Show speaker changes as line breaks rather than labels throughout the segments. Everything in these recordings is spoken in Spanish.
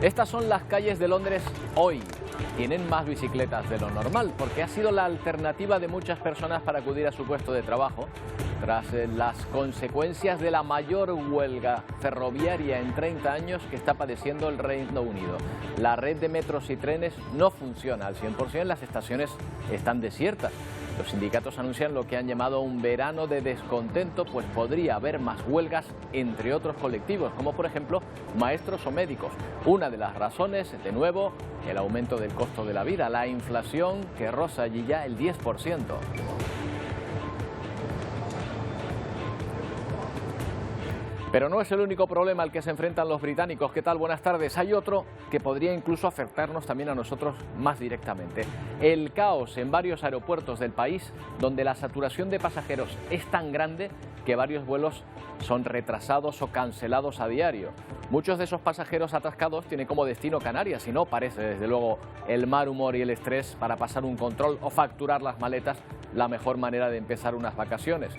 Estas son las calles de Londres hoy. Tienen más bicicletas de lo normal, porque ha sido la alternativa de muchas personas para acudir a su puesto de trabajo, tras las consecuencias de la mayor huelga ferroviaria en 30 años que está padeciendo el Reino Unido. La red de metros y trenes no funciona al 100%, las estaciones están desiertas. Los sindicatos anuncian lo que han llamado un verano de descontento, pues podría haber más huelgas entre otros colectivos, como por ejemplo maestros o médicos. Una de las razones, de nuevo, el aumento del costo de la vida, la inflación que roza allí ya el 10%. Pero no es el único problema al que se enfrentan los británicos. ¿Qué tal? Buenas tardes. Hay otro que podría incluso afectarnos también a nosotros más directamente. El caos en varios aeropuertos del país, donde la saturación de pasajeros es tan grande que varios vuelos son retrasados o cancelados a diario. Muchos de esos pasajeros atascados tienen como destino Canarias y no parece, desde luego, el mal humor y el estrés para pasar un control o facturar las maletas la mejor manera de empezar unas vacaciones,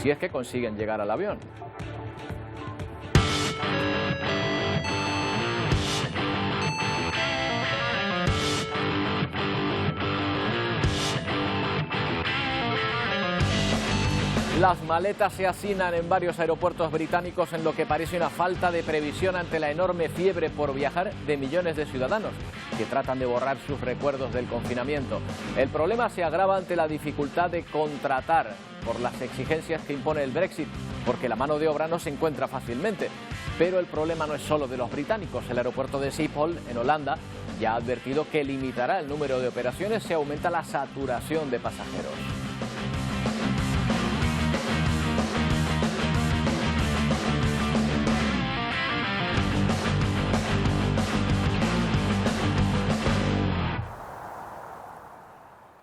si es que consiguen llegar al avión. Las maletas se hacinan en varios aeropuertos británicos en lo que parece una falta de previsión ante la enorme fiebre por viajar de millones de ciudadanos que tratan de borrar sus recuerdos del confinamiento. El problema se agrava ante la dificultad de contratar por las exigencias que impone el Brexit, porque la mano de obra no se encuentra fácilmente. Pero el problema no es solo de los británicos. El aeropuerto de Schiphol, en Holanda, ya ha advertido que limitará el número de operaciones si aumenta la saturación de pasajeros.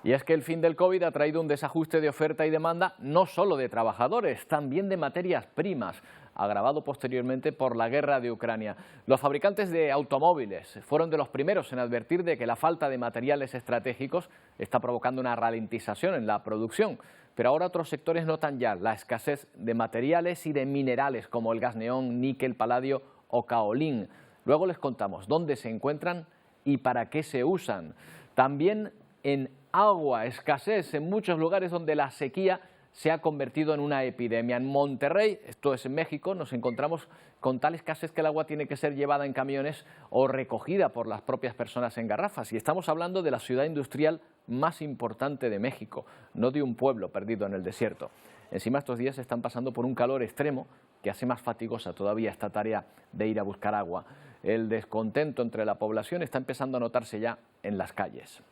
Y es que el fin del COVID ha traído un desajuste de oferta y demanda no solo de trabajadores, también de materias primas, agravado posteriormente por la guerra de Ucrania. Los fabricantes de automóviles fueron de los primeros en advertir de que la falta de materiales estratégicos está provocando una ralentización en la producción. Pero ahora otros sectores notan ya la escasez de materiales y de minerales como el gas neón, níquel, paladio o caolín. Luego les contamos dónde se encuentran y para qué se usan. También en agua, escasez en muchos lugares donde la sequía se ha convertido en una epidemia. En Monterrey, esto es en México, nos encontramos con tal escasez que el agua tiene que ser llevada en camiones o recogida por las propias personas en garrafas. Y estamos hablando de la ciudad industrial más importante de México, no de un pueblo perdido en el desierto. Encima estos días están pasando por un calor extremo que hace más fatigosa todavía esta tarea de ir a buscar agua. El descontento entre la población está empezando a notarse ya en las calles.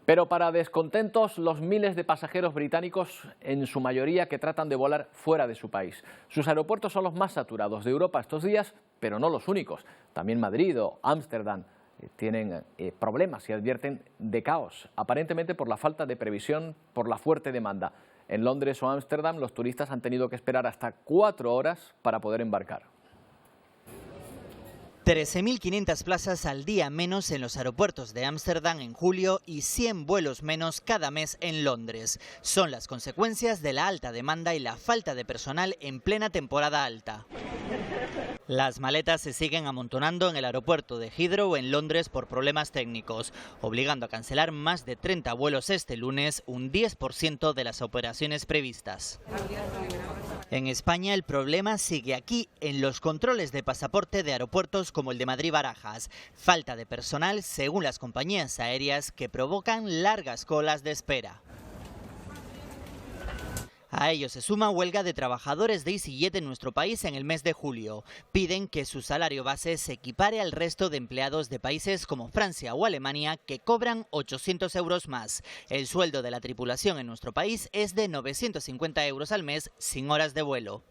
Pero para descontentos, los miles de pasajeros británicos, en su mayoría, que tratan de volar fuera de su país. Sus aeropuertos son los más saturados de Europa estos días, pero no los únicos. También Madrid o Ámsterdam tienen problemas y advierten de caos, aparentemente por la falta de previsión, por la fuerte demanda. En Londres o Ámsterdam, los turistas han tenido que esperar hasta 4 horas para poder embarcar.
13.500 plazas al día menos en los aeropuertos de Ámsterdam en julio y 100 vuelos menos cada mes en Londres. Son las consecuencias de la alta demanda y la falta de personal en plena temporada alta. Las maletas se siguen amontonando en el aeropuerto de Heathrow en Londres por problemas técnicos, obligando a cancelar más de 30 vuelos este lunes, un 10% de las operaciones previstas. En España el problema sigue aquí, en los controles de pasaporte de aeropuertos como el de Madrid-Barajas. Falta de personal según las compañías aéreas que provocan largas colas de espera. A ello se suma huelga de trabajadores de EasyJet en nuestro país en el mes de julio. Piden que su salario base se equipare al resto de empleados de países como Francia o Alemania, que cobran 800 euros más. El sueldo de la tripulación en nuestro país es de 950 euros al mes sin horas de vuelo.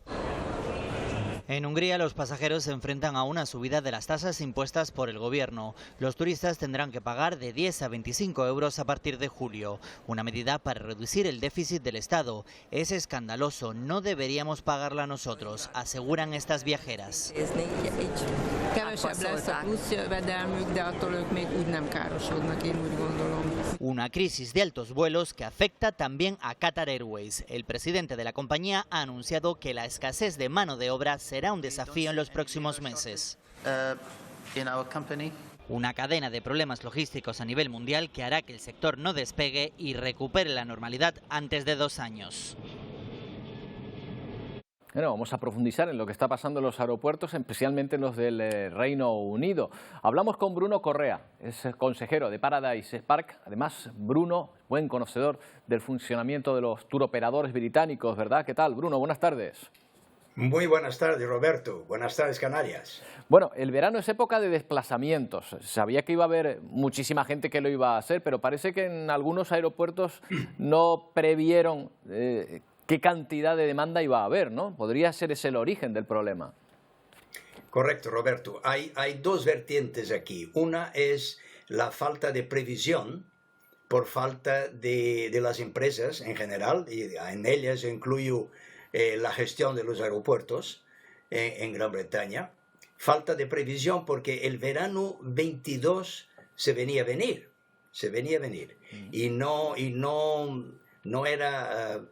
En Hungría los pasajeros se enfrentan a una subida de las tasas impuestas por el gobierno. Los turistas tendrán que pagar de 10 a 25 euros a partir de julio, una medida para reducir el déficit del Estado. Es escandaloso, no deberíamos pagarla nosotros, aseguran estas viajeras. Una crisis de altos vuelos que afecta también a Qatar Airways. El presidente de la compañía ha anunciado que la escasez de mano de obra será un desafío en los próximos meses.
in our company.
Una cadena de problemas logísticos a nivel mundial que hará que el sector no despegue y recupere la normalidad antes de 2 años.
Bueno, vamos a profundizar en lo que está pasando en los aeropuertos, especialmente en los del Reino Unido. Hablamos con Bruno Correa, es consejero de Paradise Park. Además, Bruno, buen conocedor del funcionamiento de los turoperadores británicos, ¿verdad? ¿Qué tal, Bruno? Buenas tardes.
Muy buenas tardes, Roberto. Buenas tardes, Canarias.
Bueno, el verano es época de desplazamientos. Sabía que iba a haber muchísima gente que lo iba a hacer, pero parece que en algunos aeropuertos no previeron qué cantidad de demanda iba a haber, ¿no? Podría ser ese el origen del problema.
Correcto, Roberto. Hay dos vertientes aquí. Una es la falta de previsión por falta de las empresas en general, y en ellas yo incluyo la gestión de los aeropuertos en Gran Bretaña. Falta de previsión porque el verano 22 se venía a venir. Y no era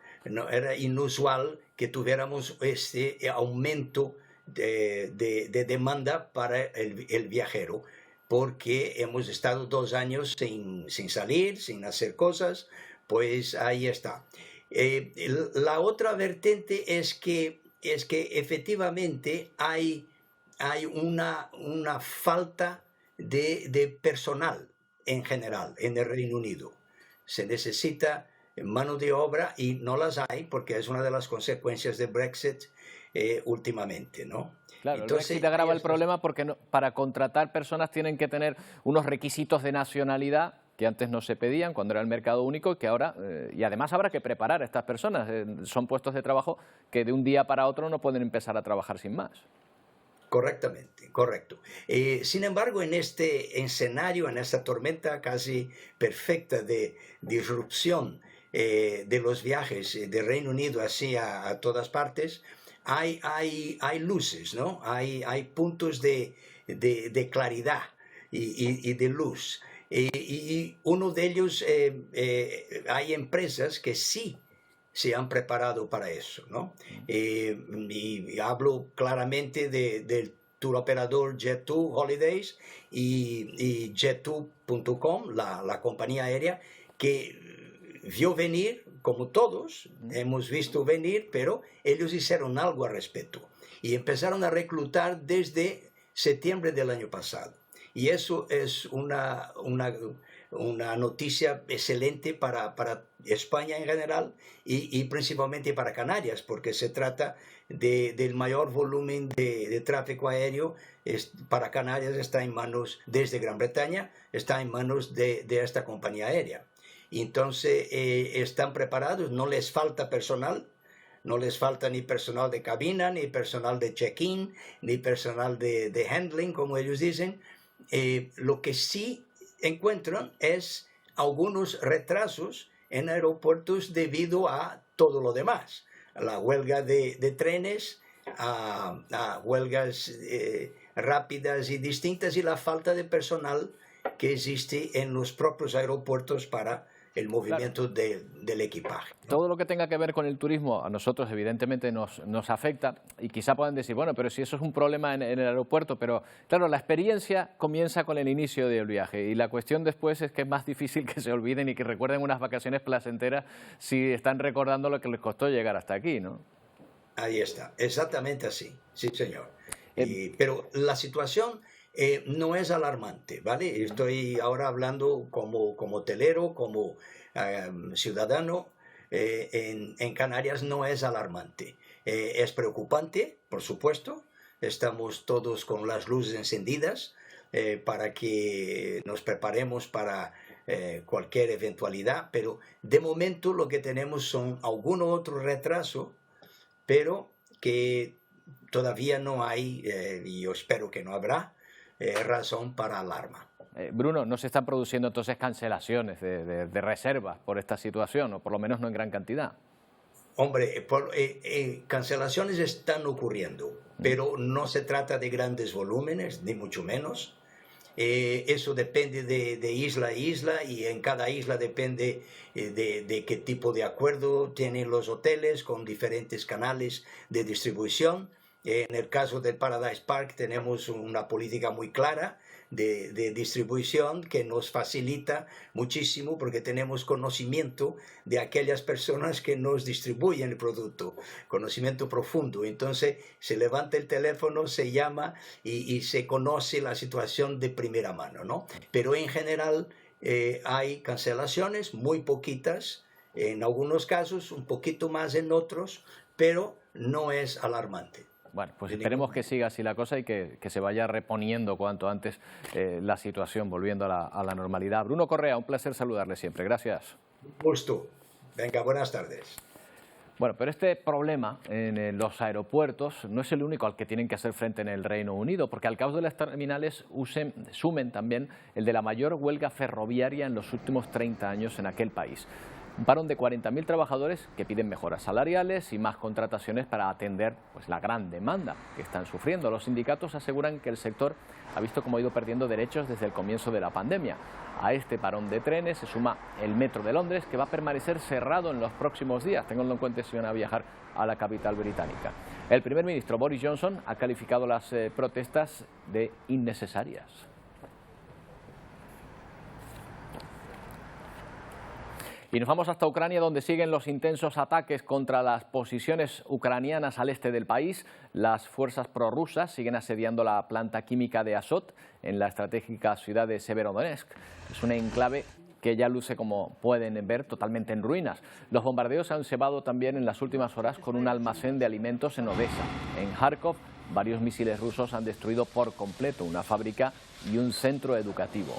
inusual que tuviéramos este aumento de demanda para el viajero, porque hemos estado 2 años sin salir, sin hacer cosas, pues ahí está. La otra vertiente es que efectivamente hay una falta de personal en general en el Reino Unido. Se necesita mano de obra y no las hay porque es una de las consecuencias del Brexit últimamente, ¿no?
Claro,
entonces,
el Brexit agrava el problema porque para contratar personas tienen que tener unos requisitos de nacionalidad que antes no se pedían cuando era el mercado único y que ahora, y además habrá que preparar a estas personas. Son puestos de trabajo que de un día para otro no pueden empezar a trabajar sin más.
Correctamente, correcto. Sin embargo, en este escenario, en esta tormenta casi perfecta de disrupción de los viajes de Reino Unido hacia a todas partes, hay luces, ¿no? Hay puntos de claridad y de luz. Y uno de ellos, hay empresas que sí se han preparado para eso, ¿no? Y hablo claramente del tour operador Jet2 Holidays y Jet2.com, la compañía aérea, que vio venir, como todos, hemos visto venir, pero ellos hicieron algo al respecto y empezaron a reclutar desde septiembre del año pasado. Y eso es una noticia excelente para España en general y principalmente para Canarias, porque se trata del mayor volumen de tráfico aéreo. Para Canarias está en manos, desde Gran Bretaña, está en manos de esta compañía aérea. Y entonces están preparados, no les falta personal. No les falta ni personal de cabina, ni personal de check-in, ni personal de handling, como ellos dicen. Lo que sí encuentran es algunos retrasos en aeropuertos debido a todo lo demás. La huelga de trenes, a huelgas rápidas y distintas y la falta de personal que existe en los propios aeropuertos para el movimiento, claro, del equipaje, ¿no?
Todo lo que tenga que ver con el turismo a nosotros evidentemente nos afecta y quizá puedan decir, bueno, pero si eso es un problema en el aeropuerto, pero claro, la experiencia comienza con el inicio del viaje y la cuestión después es que es más difícil que se olviden y que recuerden unas vacaciones placenteras si están recordando lo que les costó llegar hasta aquí, ¿no?
Ahí está, exactamente así, sí señor. Pero la situación no es alarmante, ¿vale? Estoy ahora hablando como hotelero, como ciudadano. En Canarias no es alarmante. Es preocupante, por supuesto. Estamos todos con las luces encendidas para que nos preparemos para cualquier eventualidad, pero de momento lo que tenemos son algún otro retraso, pero que todavía no hay, y yo espero que no habrá, razón para alarma.
Bruno, ¿no se están produciendo entonces cancelaciones de reservas por esta situación, o por lo menos no en gran cantidad?
Hombre, cancelaciones están ocurriendo, pero no se trata de grandes volúmenes, ni mucho menos. Eso depende de isla a isla y en cada isla depende de qué tipo de acuerdo tienen los hoteles con diferentes canales de distribución. En el caso del Paradise Park tenemos una política muy clara de distribución que nos facilita muchísimo porque tenemos conocimiento de aquellas personas que nos distribuyen el producto, conocimiento profundo. Entonces se levanta el teléfono, se llama y se conoce la situación de primera mano, ¿no? Pero en general hay cancelaciones, muy poquitas, en algunos casos, un poquito más en otros, pero no es alarmante.
Bueno, pues esperemos que siga así la cosa y que se vaya reponiendo cuanto antes la situación, volviendo a la normalidad. Bruno Correa, un placer saludarle siempre. Gracias.
Un gusto. Venga, buenas tardes.
Bueno, pero este problema en los aeropuertos no es el único al que tienen que hacer frente en el Reino Unido, porque al caos de las terminales sumen también el de la mayor huelga ferroviaria en los últimos 30 años en aquel país. Un parón de 40.000 trabajadores que piden mejoras salariales y más contrataciones para atender pues, la gran demanda que están sufriendo. Los sindicatos aseguran que el sector ha visto cómo ha ido perdiendo derechos desde el comienzo de la pandemia. A este parón de trenes se suma el metro de Londres, que va a permanecer cerrado en los próximos días. Ténganlo en cuenta si van a viajar a la capital británica. El primer ministro Boris Johnson ha calificado las protestas de innecesarias. Y nos vamos hasta Ucrania, donde siguen los intensos ataques contra las posiciones ucranianas al este del país. Las fuerzas prorrusas siguen asediando la planta química de Azot en la estratégica ciudad de Severodonetsk. Es un enclave que ya luce, como pueden ver, totalmente en ruinas. Los bombardeos se han cebado también en las últimas horas con un almacén de alimentos en Odessa. En Kharkov, varios misiles rusos han destruido por completo una fábrica y un centro educativo.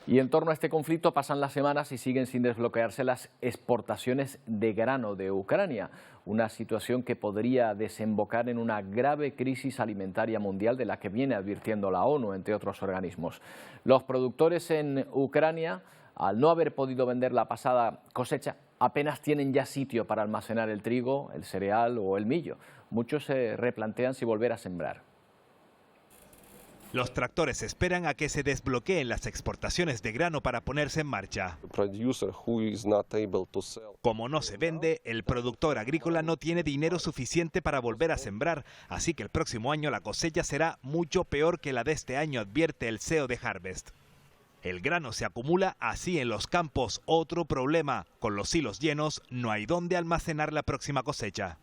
Y en torno a este conflicto pasan las semanas y siguen sin desbloquearse las exportaciones de grano de Ucrania, una situación que podría desembocar en una grave crisis alimentaria mundial de la que viene advirtiendo la ONU, entre otros organismos. Los productores en Ucrania, al no haber podido vender la pasada cosecha, apenas tienen ya sitio para almacenar el trigo, el cereal o el millo. Muchos se replantean si volver a sembrar.
Los tractores esperan a que se desbloqueen las exportaciones de grano para ponerse en marcha. Como no se vende, el productor agrícola no tiene dinero suficiente para volver a sembrar, así que el próximo año la cosecha será mucho peor que la de este año, advierte el CEO de Harvest. El grano se acumula así en los campos. Otro problema, con los silos llenos, no hay dónde almacenar la próxima cosecha.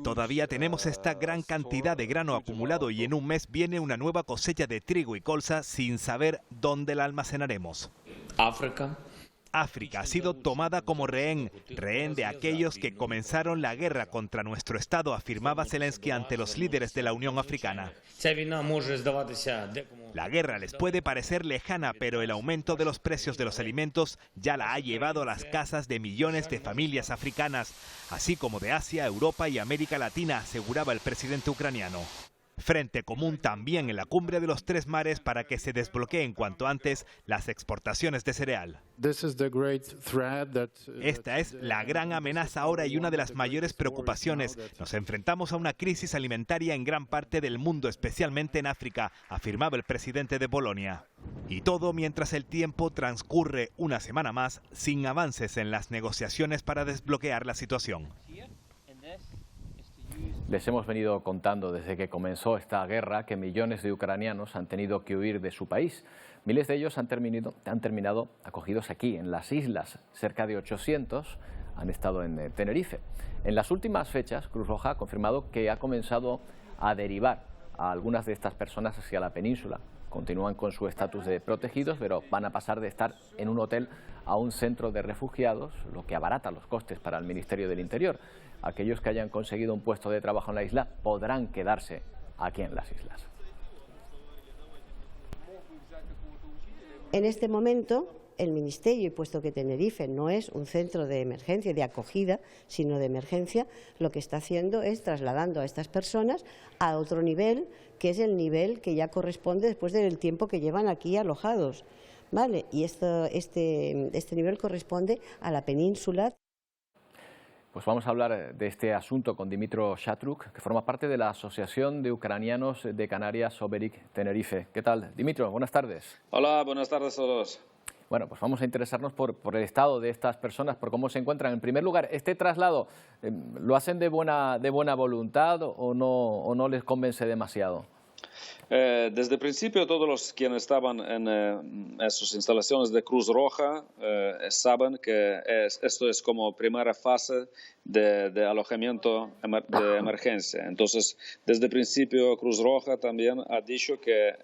Todavía tenemos esta gran cantidad de grano acumulado y en un mes viene una nueva cosecha de trigo y colza sin saber dónde la almacenaremos. África ha sido tomada como rehén de aquellos que comenzaron la guerra contra nuestro Estado, afirmaba Zelensky ante los líderes de la Unión Africana. La guerra les puede parecer lejana, pero el aumento de los precios de los alimentos ya la ha llevado a las casas de millones de familias africanas, así como de Asia, Europa y América Latina, aseguraba el presidente ucraniano. Frente común también en la cumbre de los Tres Mares para que se desbloqueen cuanto antes las exportaciones de cereal. Esta es la gran amenaza ahora y una de las mayores preocupaciones. Nos enfrentamos a una crisis alimentaria en gran parte del mundo, especialmente en África, afirmaba el presidente de Polonia. Y todo mientras el tiempo transcurre una semana más sin avances en las negociaciones para desbloquear la situación.
Les hemos venido contando desde que comenzó esta guerra que millones de ucranianos han tenido que huir de su país. Miles de ellos han terminado acogidos aquí, en las islas. Cerca de 800 han estado en Tenerife. En las últimas fechas, Cruz Roja ha confirmado que ha comenzado a derivar a algunas de estas personas hacia la península. Continúan con su estatus de protegidos, pero van a pasar de estar en un hotel a un centro de refugiados, lo que abarata los costes para el Ministerio del Interior. Aquellos que hayan conseguido un puesto de trabajo en la isla podrán quedarse aquí en las islas.
En este momento, el Ministerio, y puesto que Tenerife no es un centro de emergencia, de acogida, sino de emergencia, lo que está haciendo es trasladando a estas personas a otro nivel, que es el nivel que ya corresponde después del tiempo que llevan aquí alojados, ¿vale? Y este nivel corresponde a la península.
Pues vamos a hablar de este asunto con Dimitro Shatruk, que forma parte de la Asociación de Ucranianos de Canarias, Oberik, Tenerife. ¿Qué tal, Dimitro? Buenas tardes.
Hola, buenas tardes a todos.
Bueno, pues vamos a interesarnos por el estado de estas personas, por cómo se encuentran. En primer lugar, ¿este traslado lo hacen de buena voluntad o no les convence demasiado?
Desde el principio, todos los quienes estaban en esas instalaciones de Cruz Roja saben que esto es como primera fase de alojamiento de emergencia. Entonces, desde el principio, Cruz Roja también ha dicho que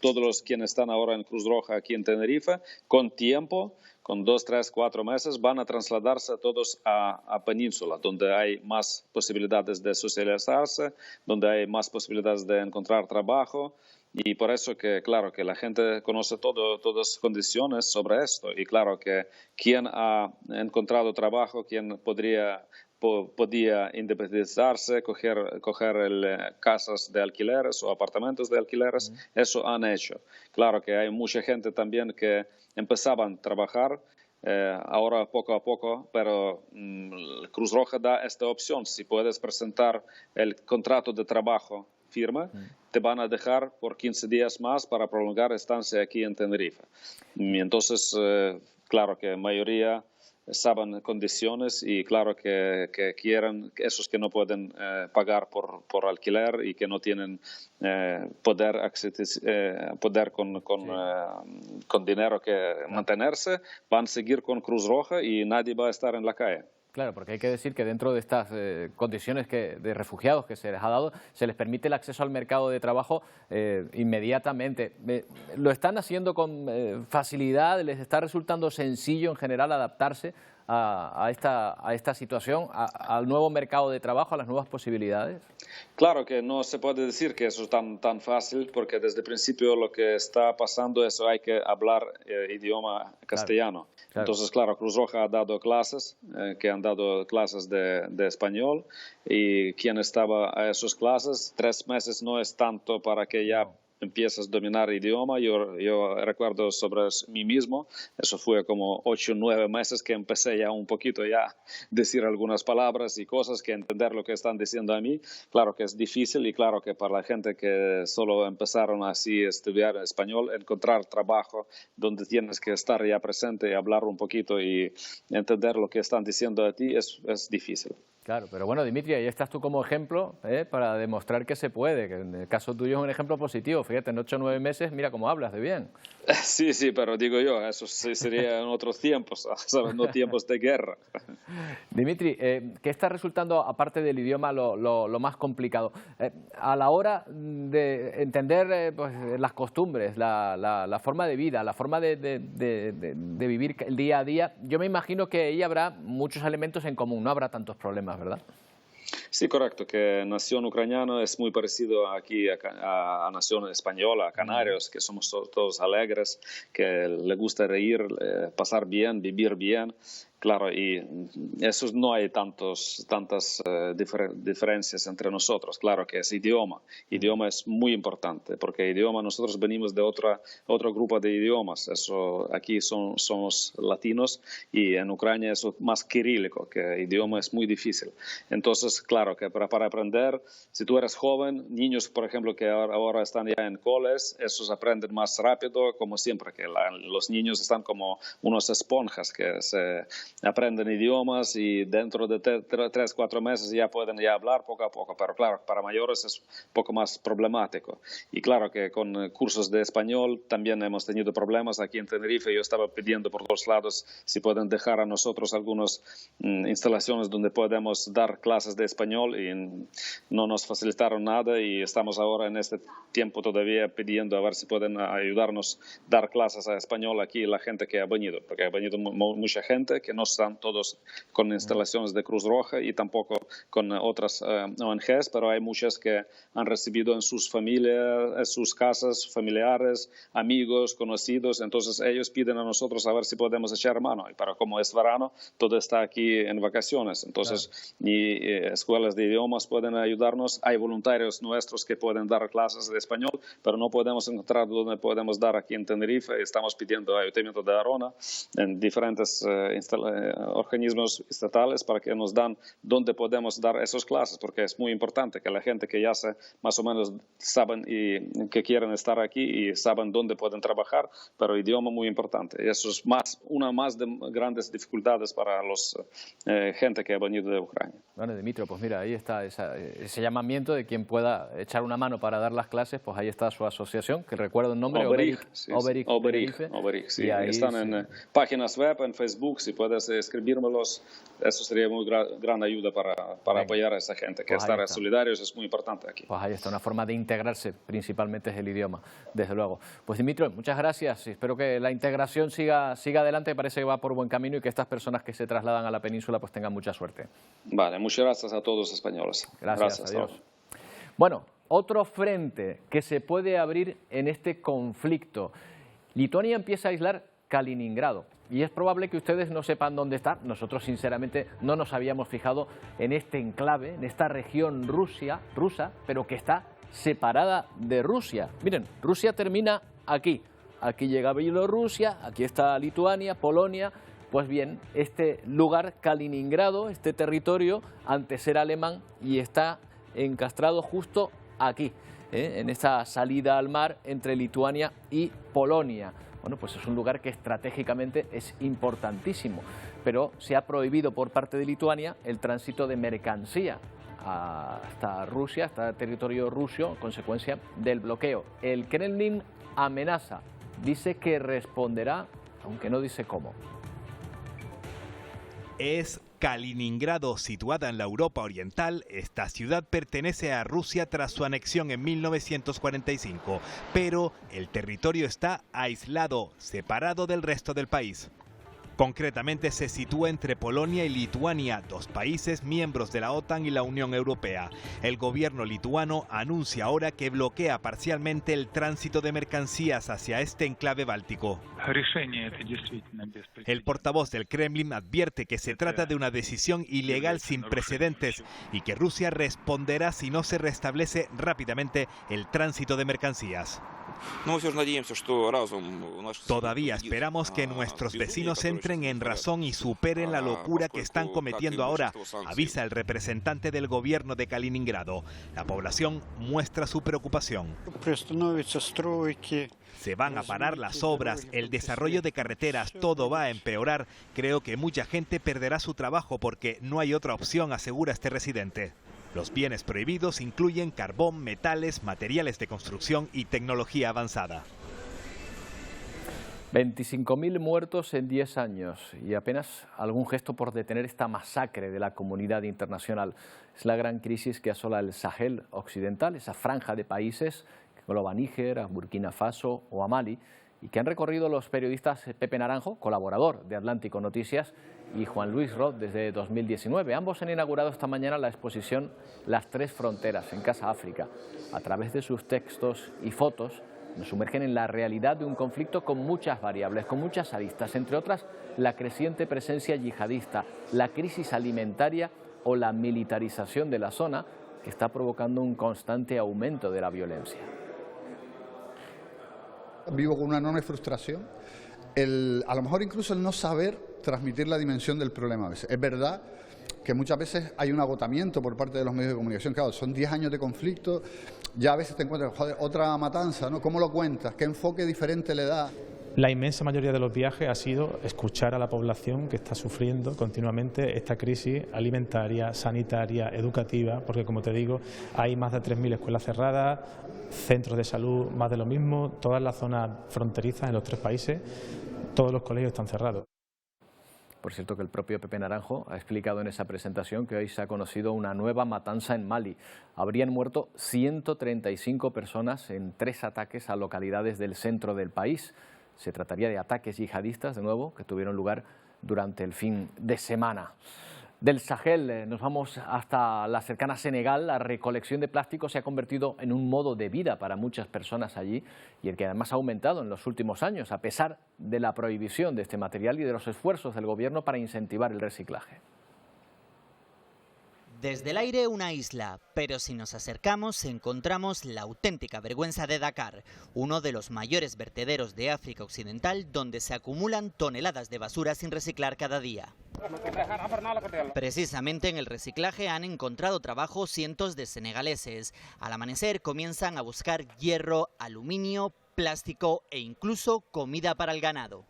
todos los quienes están ahora en Cruz Roja aquí en Tenerife, con tiempo, con 2, 3, 4 meses, van a trasladarse todos a Península, donde hay más posibilidades de socializarse, donde hay más posibilidades de encontrar trabajo. Y por eso que, claro, que la gente conoce todas las condiciones sobre esto. Y claro que quien ha encontrado trabajo, quien podía independizarse, coger casas de alquileres o apartamentos de alquileres, eso han hecho. Claro que hay mucha gente también que empezaban a trabajar ahora poco a poco, pero Cruz Roja da esta opción. Si puedes presentar el contrato de trabajo firme, te van a dejar por 15 días más para prolongar estancia aquí en Tenerife. Y entonces, claro que la mayoría saben condiciones y claro que quieren, esos que no pueden pagar por alquiler y que no tienen poder con dinero que mantenerse, van a seguir con Cruz Roja y nadie va a estar en la calle.
Claro, porque hay que decir que dentro de estas condiciones de refugiados que se les ha dado, se les permite el acceso al mercado de trabajo inmediatamente. ¿Lo están haciendo con facilidad? ¿Les está resultando sencillo en general adaptarse a esta situación, al nuevo mercado de trabajo, a las nuevas posibilidades?
Claro que no se puede decir que eso es tan fácil, porque desde el principio lo que está pasando es que hay que hablar idioma castellano. Claro. Entonces, claro, Cruz Roja ha dado clases, de español, y quien estaba a esas clases, 3 meses no es tanto para que ya empiezas a dominar el idioma. Yo recuerdo sobre mí mismo, eso fue como 8 o 9 meses que empecé ya un poquito a decir algunas palabras y cosas, que entender lo que están diciendo a mí. Claro que es difícil, y claro que para la gente que solo empezaron así a estudiar español, encontrar trabajo donde tienes que estar ya presente y hablar un poquito y entender lo que están diciendo a ti es difícil.
Claro, pero bueno, Dimitri, ahí estás tú como ejemplo para demostrar que se puede, que en el caso tuyo es un ejemplo positivo. Fíjate, en 8 o 9 meses, mira cómo hablas de bien.
Sí, pero digo yo, eso sería en otros tiempos, ¿sabes? No tiempos de guerra.
Dimitri, ¿qué está resultando, aparte del idioma, lo más complicado? A la hora de entender pues, las costumbres, la forma de vida, la forma de vivir el día a día, yo me imagino que ahí habrá muchos elementos en común, no habrá tantos problemas, ¿verdad?
Sí, correcto, que nación ucraniana es muy parecido aquí a nación española, a Canarios, que somos todos alegres, que le gusta reír, pasar bien, vivir bien. Claro, y eso no hay tantas diferencias entre nosotros. Claro que es idioma. Idioma es muy importante, porque idioma, nosotros venimos de otro grupo de idiomas. Eso aquí somos latinos, y en Ucrania es más cirílico, que idioma es muy difícil. Entonces, claro que para aprender, si tú eres joven, niños, por ejemplo, que ahora están ya en coles, esos aprenden más rápido, como siempre, que los niños están como unos esponjas que aprenden idiomas, y dentro de 3 o 4 meses ya pueden hablar poco a poco. Pero claro, para mayores es un poco más problemático. Y claro que con cursos de español también hemos tenido problemas aquí en Tenerife. Yo estaba pidiendo por 2 lados si pueden dejar a nosotros algunas instalaciones donde podemos dar clases de español, y no nos facilitaron nada, y estamos ahora en este tiempo todavía pidiendo a ver si pueden ayudarnos a dar clases a español aquí la gente que ha venido, porque ha venido mucha gente que no están todos con instalaciones de Cruz Roja y tampoco con otras ONGs, pero hay muchas que han recibido en sus familias, en sus casas, familiares, amigos, conocidos. Entonces ellos piden a nosotros a ver si podemos echar mano, y para como es verano, todo está aquí en vacaciones. Entonces, y escuelas de idiomas pueden ayudarnos. Hay voluntarios nuestros que pueden dar clases de español, pero no podemos encontrar donde podemos dar aquí en Tenerife. Estamos pidiendo Ayuntamiento de Arona en diferentes organismos estatales para que nos dan dónde podemos dar esas clases, porque es muy importante que la gente que ya más o menos saben y que quieren estar aquí y saben dónde pueden trabajar, pero idioma muy importante. Y eso es una más de grandes dificultades para los gente que ha venido de Ucrania.
Bueno, Dimitro, pues mira, ahí está ese llamamiento de quien pueda echar una mano para dar las clases, pues ahí está su asociación, que recuerdo el nombre, Oberig,
sí. Están en páginas web, en Facebook, si puedes escribírmelos, eso sería muy gran ayuda para apoyar a esa gente, que estar solidarios es muy importante aquí.
Pues ahí está, una forma de integrarse, principalmente es el idioma, desde luego. Pues Dimitro, muchas gracias, espero que la integración siga adelante, parece que va por buen camino y que estas personas que se trasladan a la península pues tengan mucha suerte.
Vale, muchas gracias a todos los españoles.
Gracias, adiós. Bueno, otro frente que se puede abrir en este conflicto. Lituania empieza a aislar Kaliningrado y es probable que ustedes no sepan dónde está. Nosotros sinceramente no nos habíamos fijado en este enclave, en esta región rusa, pero que está separada de Rusia. Miren, Rusia termina aquí. Aquí llega Bielorrusia, aquí está Lituania, Polonia. Pues bien, este lugar, Kaliningrado, este territorio, antes era alemán y está encastrado justo aquí, en esta salida al mar entre Lituania y Polonia. Bueno, pues es un lugar que estratégicamente es importantísimo, pero se ha prohibido por parte de Lituania el tránsito de mercancía hasta Rusia, hasta el territorio ruso, a consecuencia del bloqueo. El Kremlin amenaza, dice que responderá, aunque no dice cómo.
Es Kaliningrado, situada en la Europa Oriental. Esta ciudad pertenece a Rusia tras su anexión en 1945, pero el territorio está aislado, separado del resto del país. Concretamente se sitúa entre Polonia y Lituania, dos países miembros de la OTAN y la Unión Europea. El gobierno lituano anuncia ahora que bloquea parcialmente el tránsito de mercancías hacia este enclave báltico. El portavoz del Kremlin advierte que se trata de una decisión ilegal sin precedentes y que Rusia responderá si no se restablece rápidamente el tránsito de mercancías. Todavía esperamos que nuestros vecinos entren en razón y superen la locura que están cometiendo ahora, avisa el representante del gobierno de Kaliningrado. La población muestra su preocupación. Se van a parar las obras, el desarrollo de carreteras, todo va a empeorar. Creo que mucha gente perderá su trabajo porque no hay otra opción, asegura este residente. Los bienes prohibidos incluyen carbón, metales, materiales de construcción y tecnología avanzada.
25.000 muertos en 10 años y apenas algún gesto por detener esta masacre de la comunidad internacional. Es la gran crisis que asola el Sahel occidental, esa franja de países que engloba a Níger, a Burkina Faso o a Mali, y que han recorrido los periodistas Pepe Naranjo, colaborador de Atlántico Noticias, y Juan Luis Roth desde 2019. Ambos han inaugurado esta mañana la exposición Las Tres Fronteras en Casa África. A través de sus textos y fotos nos sumergen en la realidad de un conflicto con muchas variables, con muchas aristas, entre otras la creciente presencia yihadista, la crisis alimentaria o la militarización de la zona, que está provocando un constante aumento de la violencia.
Vivo con una enorme frustración, a lo mejor incluso el no saber transmitir la dimensión del problema a veces. Es verdad que muchas veces hay un agotamiento por parte de los medios de comunicación. Claro, son 10 años de conflicto, ya a veces te encuentras, joder, otra matanza, ¿no? ¿Cómo lo cuentas? ¿Qué enfoque diferente le da?
La inmensa mayoría de los viajes ha sido escuchar a la población que está sufriendo continuamente esta crisis alimentaria, sanitaria, educativa, porque como te digo, hay más de 3.000 escuelas cerradas, centros de salud, más de lo mismo, todas las zonas fronterizas en los tres países, todos los colegios están cerrados.
Por cierto que el propio Pepe Naranjo ha explicado en esa presentación que hoy se ha conocido una nueva matanza en Mali. Habrían muerto 135 personas en 3 ataques a localidades del centro del país. Se trataría de ataques yihadistas, de nuevo, que tuvieron lugar durante el fin de semana. Del Sahel nos vamos hasta la cercana Senegal. La recolección de plástico se ha convertido en un modo de vida para muchas personas allí y el que además ha aumentado en los últimos años, a pesar de la prohibición de este material y de los esfuerzos del gobierno para incentivar el reciclaje.
Desde el aire una isla, pero si nos acercamos encontramos la auténtica vergüenza de Dakar, uno de los mayores vertederos de África Occidental donde se acumulan toneladas de basura sin reciclar cada día. Precisamente en el reciclaje han encontrado trabajo cientos de senegaleses. Al amanecer comienzan a buscar hierro, aluminio, plástico e incluso comida para el ganado.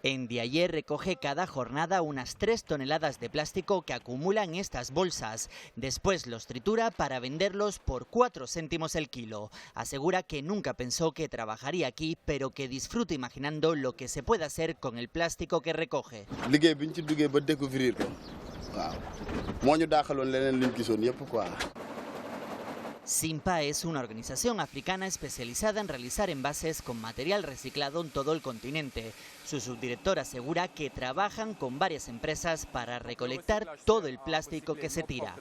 En Ndiaye recoge cada jornada unas 3 toneladas de plástico que acumulan estas bolsas. Después los tritura para venderlos por 4 céntimos el kilo. Asegura que nunca pensó que trabajaría aquí, pero que disfruta imaginando lo que se puede hacer con el plástico que recoge. Simpa es una organización africana especializada en realizar envases con material reciclado en todo el continente. Su subdirector asegura que trabajan con varias empresas para recolectar todo el plástico que se tira.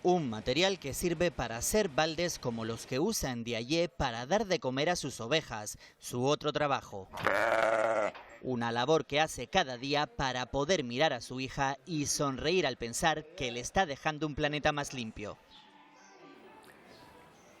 Un material que sirve para hacer baldes como los que usa Ndiaye para dar de comer a sus ovejas, su otro trabajo. Una labor que hace cada día para poder mirar a su hija y sonreír al pensar que le está dejando un planeta más limpio.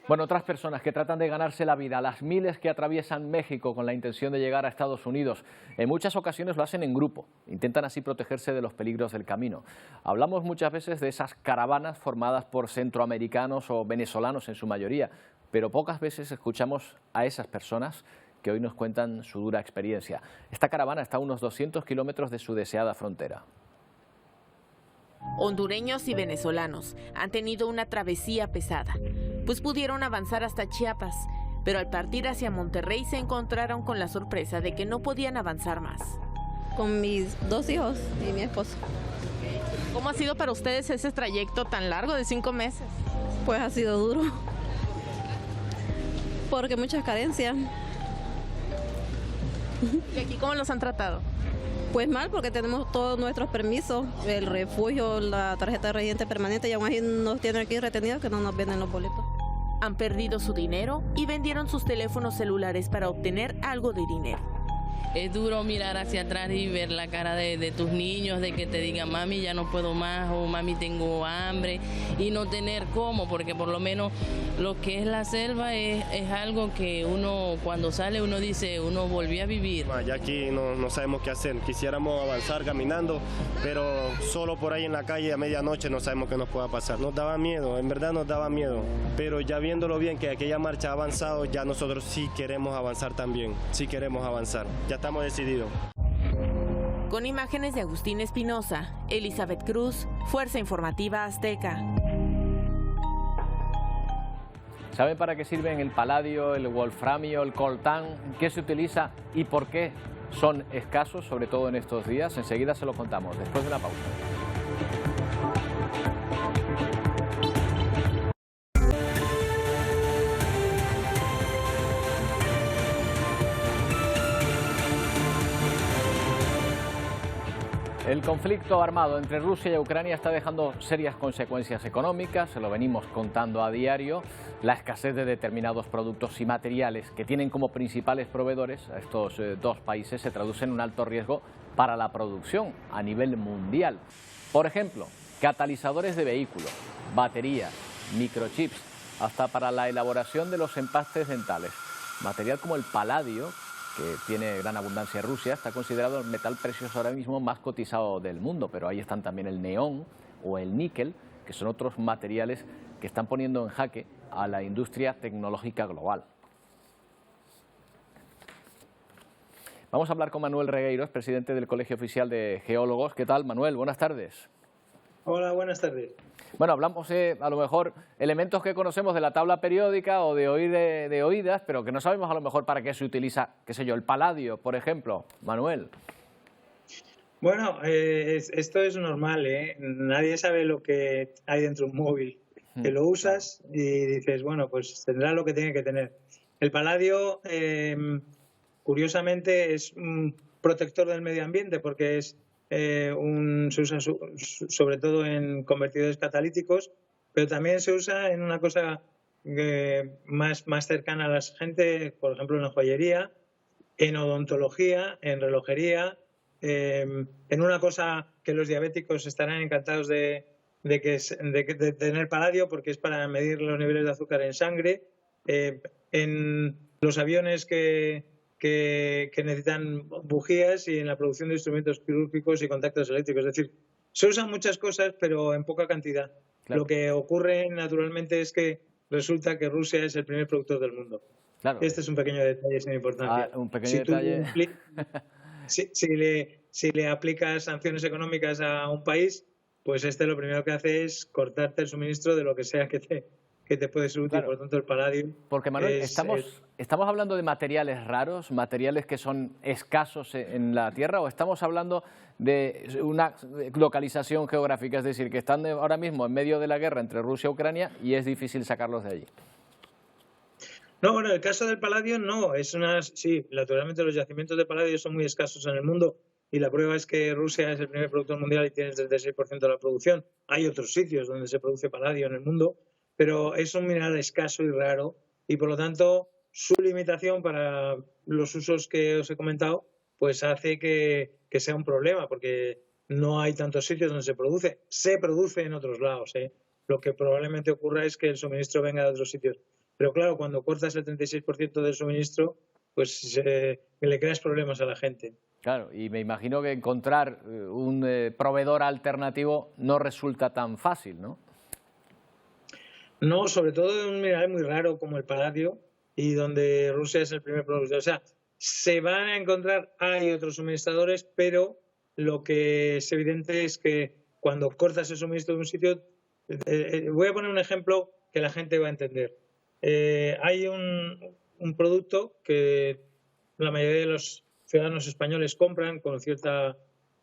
Bueno, otras personas que tratan de ganarse la vida, las miles que atraviesan México con la intención de llegar a Estados Unidos, en muchas ocasiones lo hacen en grupo, intentan así protegerse de los peligros del camino. Hablamos muchas veces de esas caravanas formadas por centroamericanos o venezolanos en su mayoría, pero pocas veces escuchamos a esas personas que hoy nos cuentan su dura experiencia. Esta caravana está a unos 200 kilómetros de su deseada frontera.
Hondureños y venezolanos han tenido una travesía pesada, pues pudieron avanzar hasta Chiapas, pero al partir hacia Monterrey se encontraron con la sorpresa de que no podían avanzar más.
Con mis 2 hijos y mi esposo.
¿Cómo ha sido para ustedes ese trayecto tan largo de 5 meses?
Pues ha sido duro, porque muchas carencias.
¿Y aquí cómo los han tratado?
Pues mal, porque tenemos todos nuestros permisos, el refugio, la tarjeta de residente permanente, y aún así nos tienen aquí retenidos que no nos venden los boletos.
Han perdido su dinero y vendieron sus teléfonos celulares para obtener algo de dinero.
Es duro mirar hacia atrás y ver la cara de tus niños, de que te digan, mami, ya no puedo más, o mami, tengo hambre, y no tener cómo, porque por lo menos lo que es la selva es algo que uno, cuando sale, uno dice, uno volvió a vivir.
Ya aquí no sabemos qué hacer, quisiéramos avanzar caminando, pero solo por ahí en la calle a medianoche no sabemos qué nos pueda pasar. Nos daba miedo, en verdad nos daba miedo, pero ya viéndolo bien, que aquella marcha ha avanzado, ya nosotros sí queremos avanzar también, sí queremos avanzar. Ya estamos decididos.
Con imágenes de Agustín Espinosa, Elizabeth Cruz, Fuerza Informativa Azteca.
¿Saben para qué sirven el paladio, el wolframio, el coltán? ¿Qué se utiliza y por qué son escasos, sobre todo en estos días? Enseguida se lo contamos, después de una pausa. El conflicto armado entre Rusia y Ucrania está dejando serias consecuencias económicas, se lo venimos contando a diario. La escasez de determinados productos y materiales que tienen como principales proveedores a estos dos países se traduce en un alto riesgo para la producción a nivel mundial. Por ejemplo, catalizadores de vehículos, baterías, microchips, hasta para la elaboración de los empastes dentales. Material como el paladio, que tiene gran abundancia en Rusia, está considerado el metal precioso ahora mismo más cotizado del mundo, pero ahí están también el neón o el níquel, que son otros materiales que están poniendo en jaque a la industria tecnológica global. Vamos a hablar con Manuel Regueiros, presidente del Colegio Oficial de Geólogos. ¿Qué tal, Manuel? Buenas tardes.
Hola, buenas tardes.
Bueno, hablamos a lo mejor elementos que conocemos de la tabla periódica o de oídas, pero que no sabemos a lo mejor para qué se utiliza, qué sé yo, el paladio, por ejemplo. Manuel.
Bueno, esto es normal, ¿eh? Nadie sabe lo que hay dentro de un móvil. Que lo usas y dices, bueno, pues tendrá lo que tiene que tener. El paladio, curiosamente, es un protector del medio ambiente porque se usa sobre todo en convertidores catalíticos, pero también se usa en una cosa más cercana a la gente, por ejemplo en la joyería, en odontología, en relojería, en una cosa que los diabéticos estarán encantados de tener paladio, porque es para medir los niveles de azúcar en sangre, en los aviones que necesitan bujías y en la producción de instrumentos quirúrgicos y contactos eléctricos. Es decir, se usan muchas cosas, pero en poca cantidad. Claro. Lo que ocurre naturalmente es que resulta que Rusia es el primer productor del mundo. Claro. Este es un pequeño detalle sin importancia.
Un pequeño detalle.
Si le aplicas sanciones económicas a un país, pues lo primero que hace es cortarte el suministro de lo que sea que te puede ser útil. Claro. Por lo tanto, el paladio...
Porque, Manuel, ¿estamos hablando de materiales raros, materiales que son escasos en la Tierra, o estamos hablando de una localización geográfica? Es decir, que están ahora mismo en medio de la guerra entre Rusia y Ucrania y es difícil sacarlos de allí.
No, bueno, el caso del paladio no. Sí, naturalmente los yacimientos de paladio son muy escasos en el mundo y la prueba es que Rusia es el primer productor mundial y tiene el 36% de la producción. Hay otros sitios donde se produce paladio en el mundo, pero es un mineral escaso y raro y por lo tanto su limitación para los usos que os he comentado pues hace que sea un problema, porque no hay tantos sitios donde se produce. Se produce en otros lados, ¿eh? Lo que probablemente ocurra es que el suministro venga de otros sitios. Pero claro, cuando cortas el 36% del suministro, pues le creas problemas a la gente.
Claro, y me imagino que encontrar un proveedor alternativo no resulta tan fácil, ¿no?
No, sobre todo de un mineral muy raro como el paladio y donde Rusia es el primer productor. O sea, se van a encontrar, hay otros suministradores, pero lo que es evidente es que cuando cortas el suministro de un sitio, voy a poner un ejemplo que la gente va a entender. Hay un producto que la mayoría de los ciudadanos españoles compran con cierta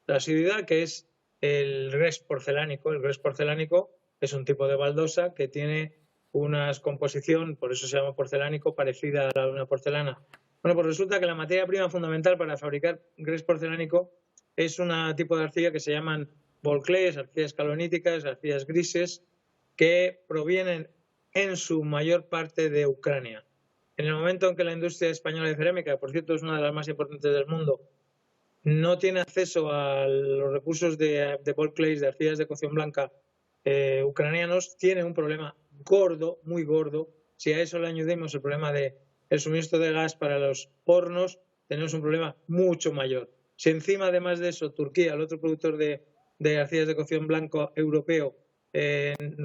asiduidad, que es el grés porcelánico. El grés porcelánico es un tipo de baldosa que tiene una composición, por eso se llama porcelánico, parecida a la de una porcelana. Bueno, pues resulta que la materia prima fundamental para fabricar grés porcelánico es un tipo de arcilla que se llaman volclés, arcillas caloníticas, arcillas grises, que provienen en su mayor parte de Ucrania. En el momento en que la industria española de cerámica, por cierto es una de las más importantes del mundo, no tiene acceso a los recursos de volclés, de arcillas de cocción blanca ucranianos, tiene un problema gordo, muy gordo. Si a eso le añadimos el problema del suministro de gas para los hornos, tenemos un problema mucho mayor. Si encima, además de eso, Turquía, el otro productor de arcillas de cocción blanco europeo,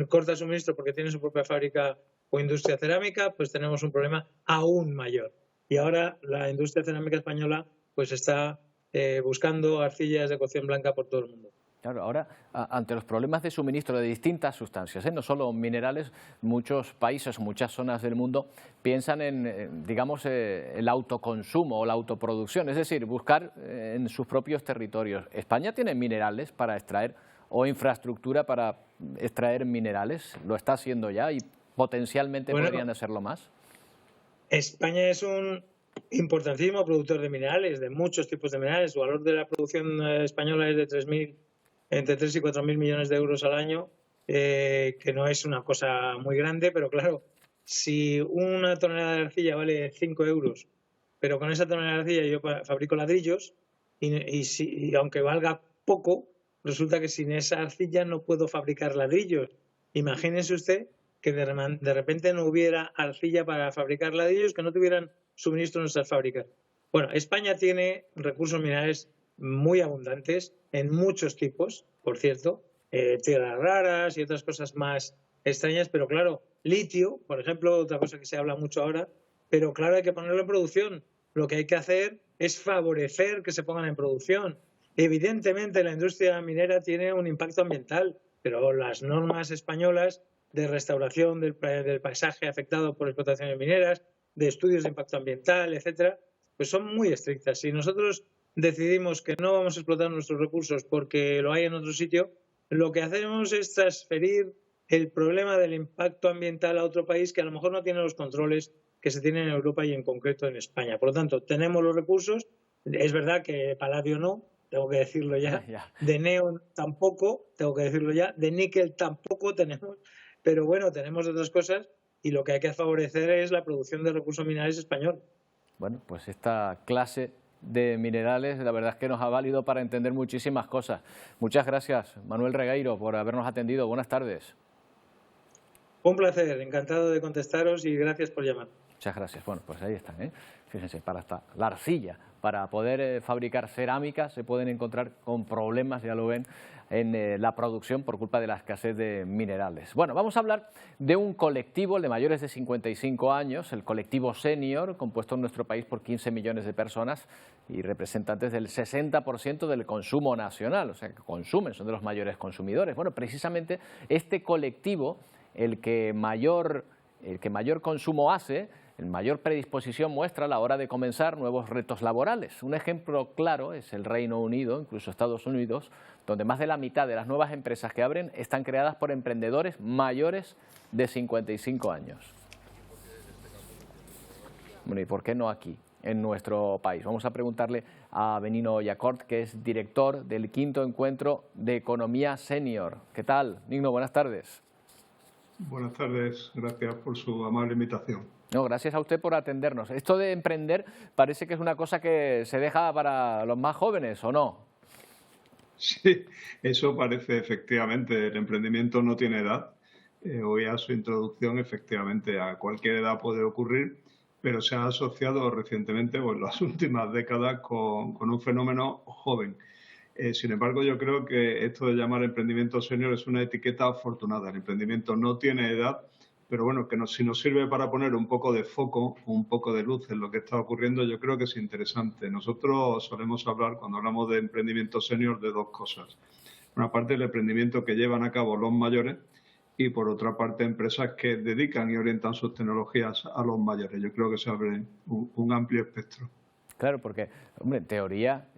corta suministro porque tiene su propia fábrica o industria cerámica, pues tenemos un problema aún mayor. Y ahora la industria cerámica española pues está buscando arcillas de cocción blanca por todo el mundo.
Claro, ahora, ante los problemas de suministro de distintas sustancias, no solo minerales, muchos países, muchas zonas del mundo piensan en, digamos, el autoconsumo o la autoproducción, es decir, buscar en sus propios territorios. ¿España tiene minerales para extraer o infraestructura para extraer minerales? ¿Lo está haciendo ya y potencialmente podrían hacerlo más?
España es un importantísimo productor de minerales, de muchos tipos de minerales. El valor de la producción española es de entre 3 y 4.000 millones de euros al año, que no es una cosa muy grande, pero claro, si una tonelada de arcilla vale 5 euros, pero con esa tonelada de arcilla yo fabrico ladrillos, y aunque valga poco, resulta que sin esa arcilla no puedo fabricar ladrillos. Imagínese usted que de repente no hubiera arcilla para fabricar ladrillos, que no tuvieran suministro en nuestras fábricas. Bueno, España tiene recursos minerales muy abundantes, en muchos tipos, por cierto, tierras raras y otras cosas más extrañas, pero claro, litio, por ejemplo, otra cosa que se habla mucho ahora, pero claro, hay que ponerlo en producción. Lo que hay que hacer es favorecer que se pongan en producción. Evidentemente, la industria minera tiene un impacto ambiental, pero las normas españolas de restauración del paisaje afectado por explotaciones mineras, de estudios de impacto ambiental, etcétera, pues son muy estrictas. Si nosotros decidimos que no vamos a explotar nuestros recursos porque lo hay en otro sitio, lo que hacemos es transferir el problema del impacto ambiental a otro país que a lo mejor no tiene los controles que se tienen en Europa y en concreto en España. Por lo tanto, tenemos los recursos, es verdad que paladio no, tengo que decirlo ya, de neón tampoco, tengo que decirlo ya, de níquel tampoco tenemos, pero bueno, tenemos otras cosas y lo que hay que favorecer es la producción de recursos minerales español.
Bueno, pues esta clase de minerales, la verdad es que nos ha valido para entender muchísimas cosas. Muchas gracias, Manuel Regueiro, por habernos atendido. Buenas tardes.
Un placer, encantado de contestaros y gracias por llamar.
Muchas gracias. Bueno, pues ahí están, ¿eh? Fíjense, para la arcilla, para poder fabricar cerámica se pueden encontrar con problemas, ya lo ven, en la producción por culpa de la escasez de minerales. Bueno, vamos a hablar de un colectivo, el de mayores de 55 años, el colectivo senior, compuesto en nuestro país por 15 millones de personas y representantes del 60% del consumo nacional, o sea, que consumen, son de los mayores consumidores. Bueno, precisamente este colectivo, el que mayor consumo hace, el mayor predisposición muestra a la hora de comenzar nuevos retos laborales. Un ejemplo claro es el Reino Unido, incluso Estados Unidos, donde más de la mitad de las nuevas empresas que abren están creadas por emprendedores mayores de 55 años. Bueno, ¿y por qué no aquí, en nuestro país? Vamos a preguntarle a Benigno Yacort, que es director del 5º Encuentro de Economía Senior. ¿Qué tal, Benigno? Buenas tardes.
Buenas tardes, gracias por su amable invitación.
No, gracias a usted por atendernos. Esto de emprender parece que es una cosa que se deja para los más jóvenes, ¿o no?
Sí, eso parece efectivamente. El emprendimiento no tiene edad. Oía su introducción, efectivamente, a cualquier edad puede ocurrir, pero se ha asociado recientemente, o en las últimas décadas, con un fenómeno joven. Sin embargo, yo creo que esto de llamar emprendimiento senior es una etiqueta afortunada. El emprendimiento no tiene edad, pero bueno, que si nos sirve para poner un poco de foco, un poco de luz en lo que está ocurriendo, yo creo que es interesante. Nosotros solemos hablar, cuando hablamos de emprendimiento senior, de dos cosas. Por una parte, el emprendimiento que llevan a cabo los mayores y, por otra parte, empresas que dedican y orientan sus tecnologías a los mayores. Yo creo que se abre un amplio espectro.
Claro, porque, hombre, en teoría,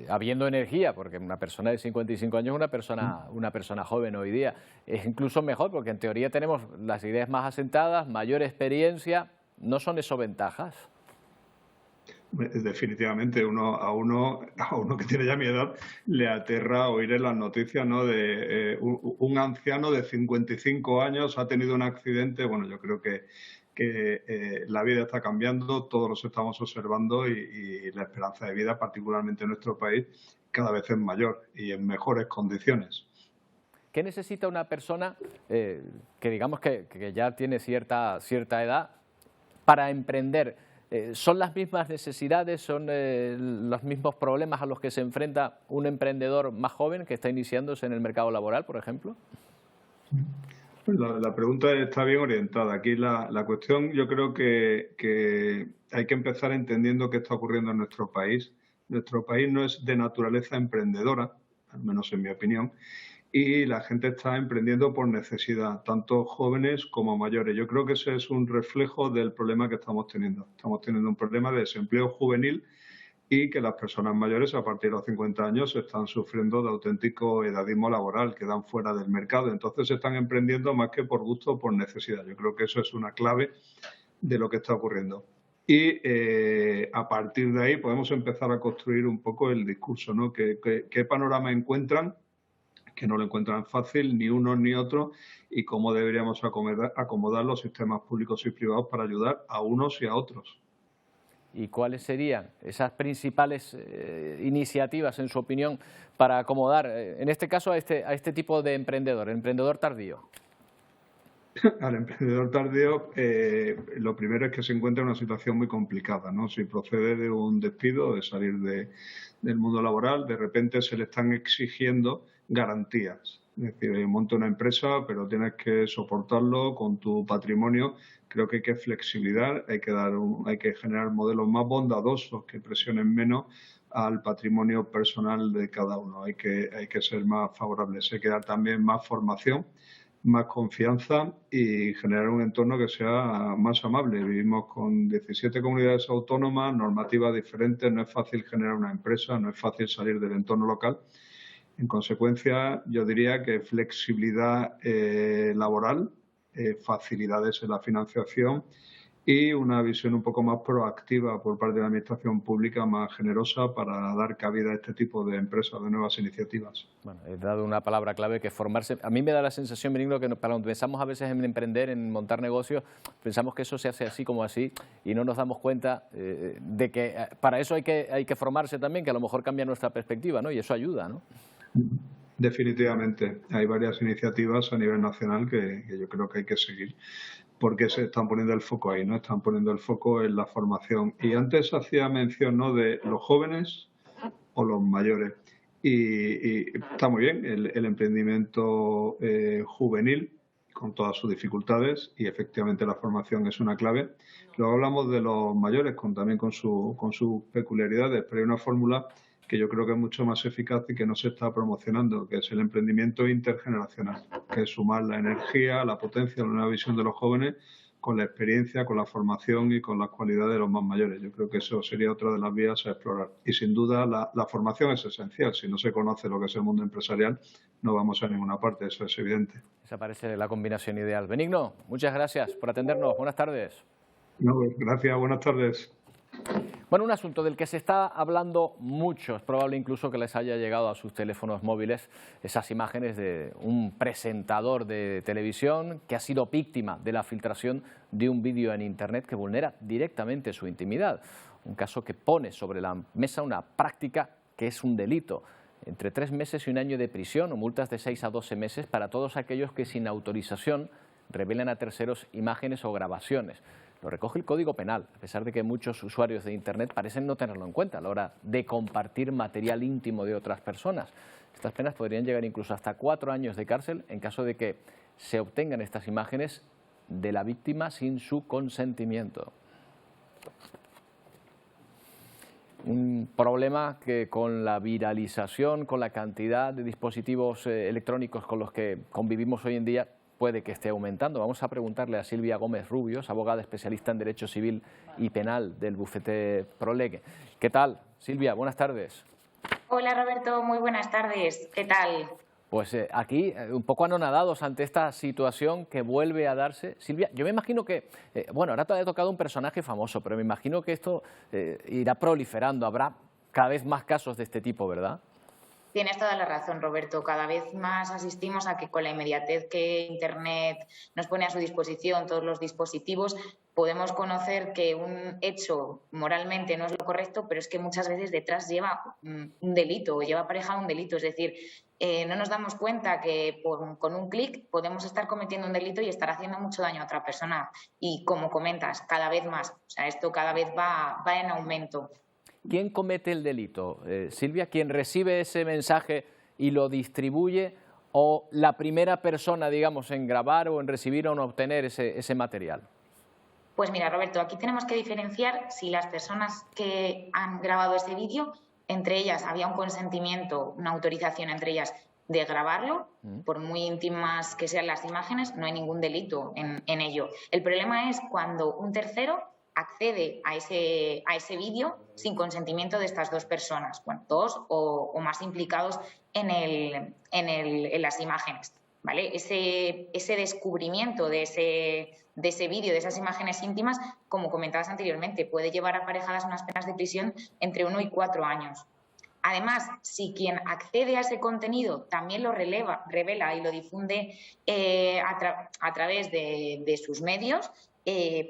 habiendo energía, porque una persona de 55 años es una persona joven hoy día, es incluso mejor porque en teoría tenemos las ideas más asentadas, mayor experiencia. ¿No son eso ventajas?
Definitivamente, a uno que tiene ya mi edad le aterra oír en las noticias, ¿no?, de un anciano de 55 años ha tenido un accidente. Bueno, yo creo que la vida está cambiando, todos los estamos observando y la esperanza de vida, particularmente en nuestro país, cada vez es mayor y en mejores condiciones.
¿Qué necesita una persona que digamos que ya tiene cierta edad para emprender? ¿Son las mismas necesidades, son los mismos problemas a los que se enfrenta un emprendedor más joven que está iniciándose en el mercado laboral, por ejemplo?
La pregunta está bien orientada. Aquí la cuestión, yo creo que hay que empezar entendiendo qué está ocurriendo en nuestro país. Nuestro país no es de naturaleza emprendedora, al menos en mi opinión, y la gente está emprendiendo por necesidad, tanto jóvenes como mayores. Yo creo que ese es un reflejo del problema que estamos teniendo. Estamos teniendo un problema de desempleo juvenil y que las personas mayores a partir de los 50 años están sufriendo de auténtico edadismo laboral, quedan fuera del mercado. Entonces se están emprendiendo más que por gusto o por necesidad. Yo creo que eso es una clave de lo que está ocurriendo. Y a partir de ahí podemos empezar a construir un poco el discurso, ¿no? ¿Qué panorama encuentran? Que no lo encuentran fácil ni uno ni otro, y cómo deberíamos acomodar los sistemas públicos y privados para ayudar a unos y a otros.
¿Y cuáles serían esas principales iniciativas, en su opinión, para acomodar, en este caso, a este tipo de emprendedor, el emprendedor tardío?
Al emprendedor tardío, lo primero es que se encuentra en una situación muy complicada, ¿no? Si procede de un despido, de salir del mundo laboral, de repente se le están exigiendo garantías. Es decir, monta una empresa, pero tienes que soportarlo con tu patrimonio. Creo que hay que flexibilizar, hay que generar modelos más bondadosos que presionen menos al patrimonio personal de cada uno. Hay que ser más favorables. Hay que dar también más formación, más confianza y generar un entorno que sea más amable. Vivimos con 17 comunidades autónomas, normativas diferentes, no es fácil generar una empresa, no es fácil salir del entorno local. En consecuencia, yo diría que flexibilidad laboral, facilidades en la financiación y una visión un poco más proactiva por parte de la administración pública, más generosa, para dar cabida a este tipo de empresas, de nuevas iniciativas.
Bueno, he dado una palabra clave, que es formarse. A mí me da la sensación, Benigno, que para cuando pensamos a veces en emprender, en montar negocios, pensamos que eso se hace así como así y no nos damos cuenta de que para eso hay que formarse también, que a lo mejor cambia nuestra perspectiva, ¿no? Y eso ayuda, ¿no?
Definitivamente. Hay varias iniciativas a nivel nacional que yo creo que hay que seguir, porque se están poniendo el foco ahí, ¿no? Están poniendo el foco en la formación. Y antes hacía mención, ¿no?, de los jóvenes o los mayores. Y está muy bien el emprendimiento juvenil, con todas sus dificultades, y efectivamente la formación es una clave. Luego hablamos de los mayores, también con sus peculiaridades, pero hay una fórmula que yo creo que es mucho más eficaz y que no se está promocionando, que es el emprendimiento intergeneracional, que es sumar la energía, la potencia, la nueva visión de los jóvenes con la experiencia, con la formación y con las cualidades de los más mayores. Yo creo que eso sería otra de las vías a explorar. Y sin duda la formación es esencial. Si no se conoce lo que es el mundo empresarial, no vamos a ninguna parte, eso es evidente.
Esa parece la combinación ideal. Benigno, muchas gracias por atendernos. Buenas tardes.
No, gracias, buenas tardes.
Bueno, un asunto del que se está hablando mucho, es probable incluso que les haya llegado a sus teléfonos móviles esas imágenes de un presentador de televisión que ha sido víctima de la filtración de un vídeo en Internet que vulnera directamente su intimidad. Un caso que pone sobre la mesa una práctica que es un delito. Entre 3 meses y 1 año de prisión o multas de 6 a 12 meses para todos aquellos que sin autorización revelan a terceros imágenes o grabaciones. Lo recoge el Código Penal, a pesar de que muchos usuarios de Internet parecen no tenerlo en cuenta a la hora de compartir material íntimo de otras personas. Estas penas podrían llegar incluso hasta 4 años de cárcel en caso de que se obtengan estas imágenes de la víctima sin su consentimiento. Un problema que con la viralización, con la cantidad de dispositivos electrónicos con los que convivimos hoy en día, puede que esté aumentando. Vamos a preguntarle a Silvia Gómez Rubios, abogada especialista en Derecho Civil y Penal del bufete Prolegue. ¿Qué tal, Silvia? Buenas tardes.
Hola, Roberto. Muy buenas tardes. ¿Qué tal?
Pues aquí un poco anonadados ante esta situación que vuelve a darse. Silvia, yo me imagino que, bueno, ahora te ha tocado un personaje famoso, pero me imagino que esto irá proliferando. Habrá cada vez más casos de este tipo, ¿verdad?
Tienes toda la razón, Roberto. Cada vez más asistimos a que con la inmediatez que Internet nos pone a su disposición, todos los dispositivos, podemos conocer que un hecho moralmente no es lo correcto, pero es que muchas veces detrás lleva un delito o lleva aparejado un delito. Es decir, no nos damos cuenta que con un clic podemos estar cometiendo un delito y estar haciendo mucho daño a otra persona. Y como comentas, cada vez más. O sea, esto cada vez va en aumento.
¿Quién comete el delito, Silvia? ¿Quién recibe ese mensaje y lo distribuye o la primera persona, digamos, en grabar o en recibir o en obtener ese material?
Pues mira, Roberto, aquí tenemos que diferenciar si las personas que han grabado ese vídeo, entre ellas había un consentimiento, una autorización entre ellas de grabarlo, por muy íntimas que sean las imágenes, no hay ningún delito en ello. El problema es cuando un tercero accede a ese vídeo sin consentimiento de estas dos personas, bueno, dos o más implicados en las imágenes, ¿vale? Ese descubrimiento de ese vídeo, de esas imágenes íntimas, como comentabas anteriormente, puede llevar aparejadas unas penas de prisión entre 1 y 4 años. Además, si quien accede a ese contenido también lo revela y lo difunde a través de sus medios,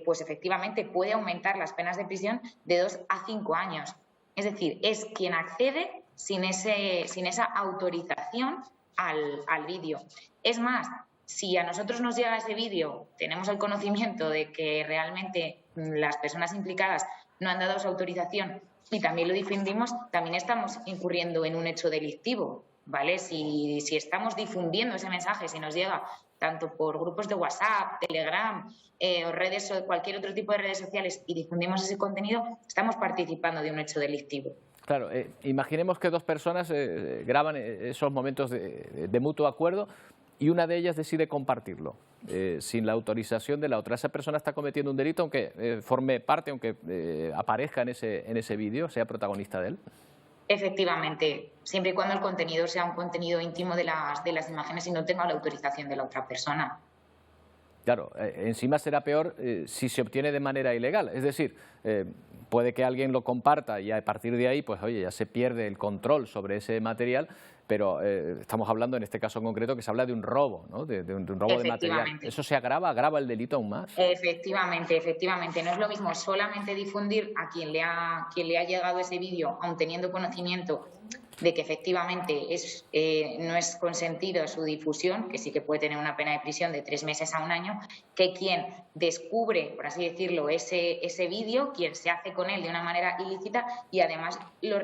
pues efectivamente puede aumentar las penas de prisión de 2 a 5 años. Es decir, es quien accede sin esa autorización al vídeo. Es más, si a nosotros nos llega ese vídeo, tenemos el conocimiento de que realmente las personas implicadas no han dado su autorización y también lo difundimos, también estamos incurriendo en un hecho delictivo, ¿vale? Si estamos difundiendo ese mensaje, si nos llega tanto por grupos de WhatsApp, Telegram, o cualquier otro tipo de redes sociales y difundimos ese contenido, estamos participando de un hecho delictivo.
Claro, imaginemos que 2 personas graban esos momentos de mutuo acuerdo y una de ellas decide compartirlo sin la autorización de la otra. Esa persona está cometiendo un delito aunque forme parte, aunque aparezca en ese vídeo, sea protagonista de él.
Efectivamente, siempre y cuando el contenido sea un contenido íntimo de las imágenes y no tenga la autorización de la otra persona.
Claro, encima será peor si se obtiene de manera ilegal. Es decir, puede que alguien lo comparta y a partir de ahí, pues oye, ya se pierde el control sobre ese material, pero estamos hablando en este caso en concreto que se habla de un robo, ¿no? de un robo de material. ¿Eso se agrava el delito aún más?
Efectivamente. No es lo mismo solamente difundir a quien le ha llegado ese vídeo, aun teniendo conocimiento de que efectivamente no es consentido su difusión, que sí que puede tener una pena de prisión de 3 meses a 1 año, que quien descubre, por así decirlo, ese vídeo, quien se hace con él de una manera ilícita y además lo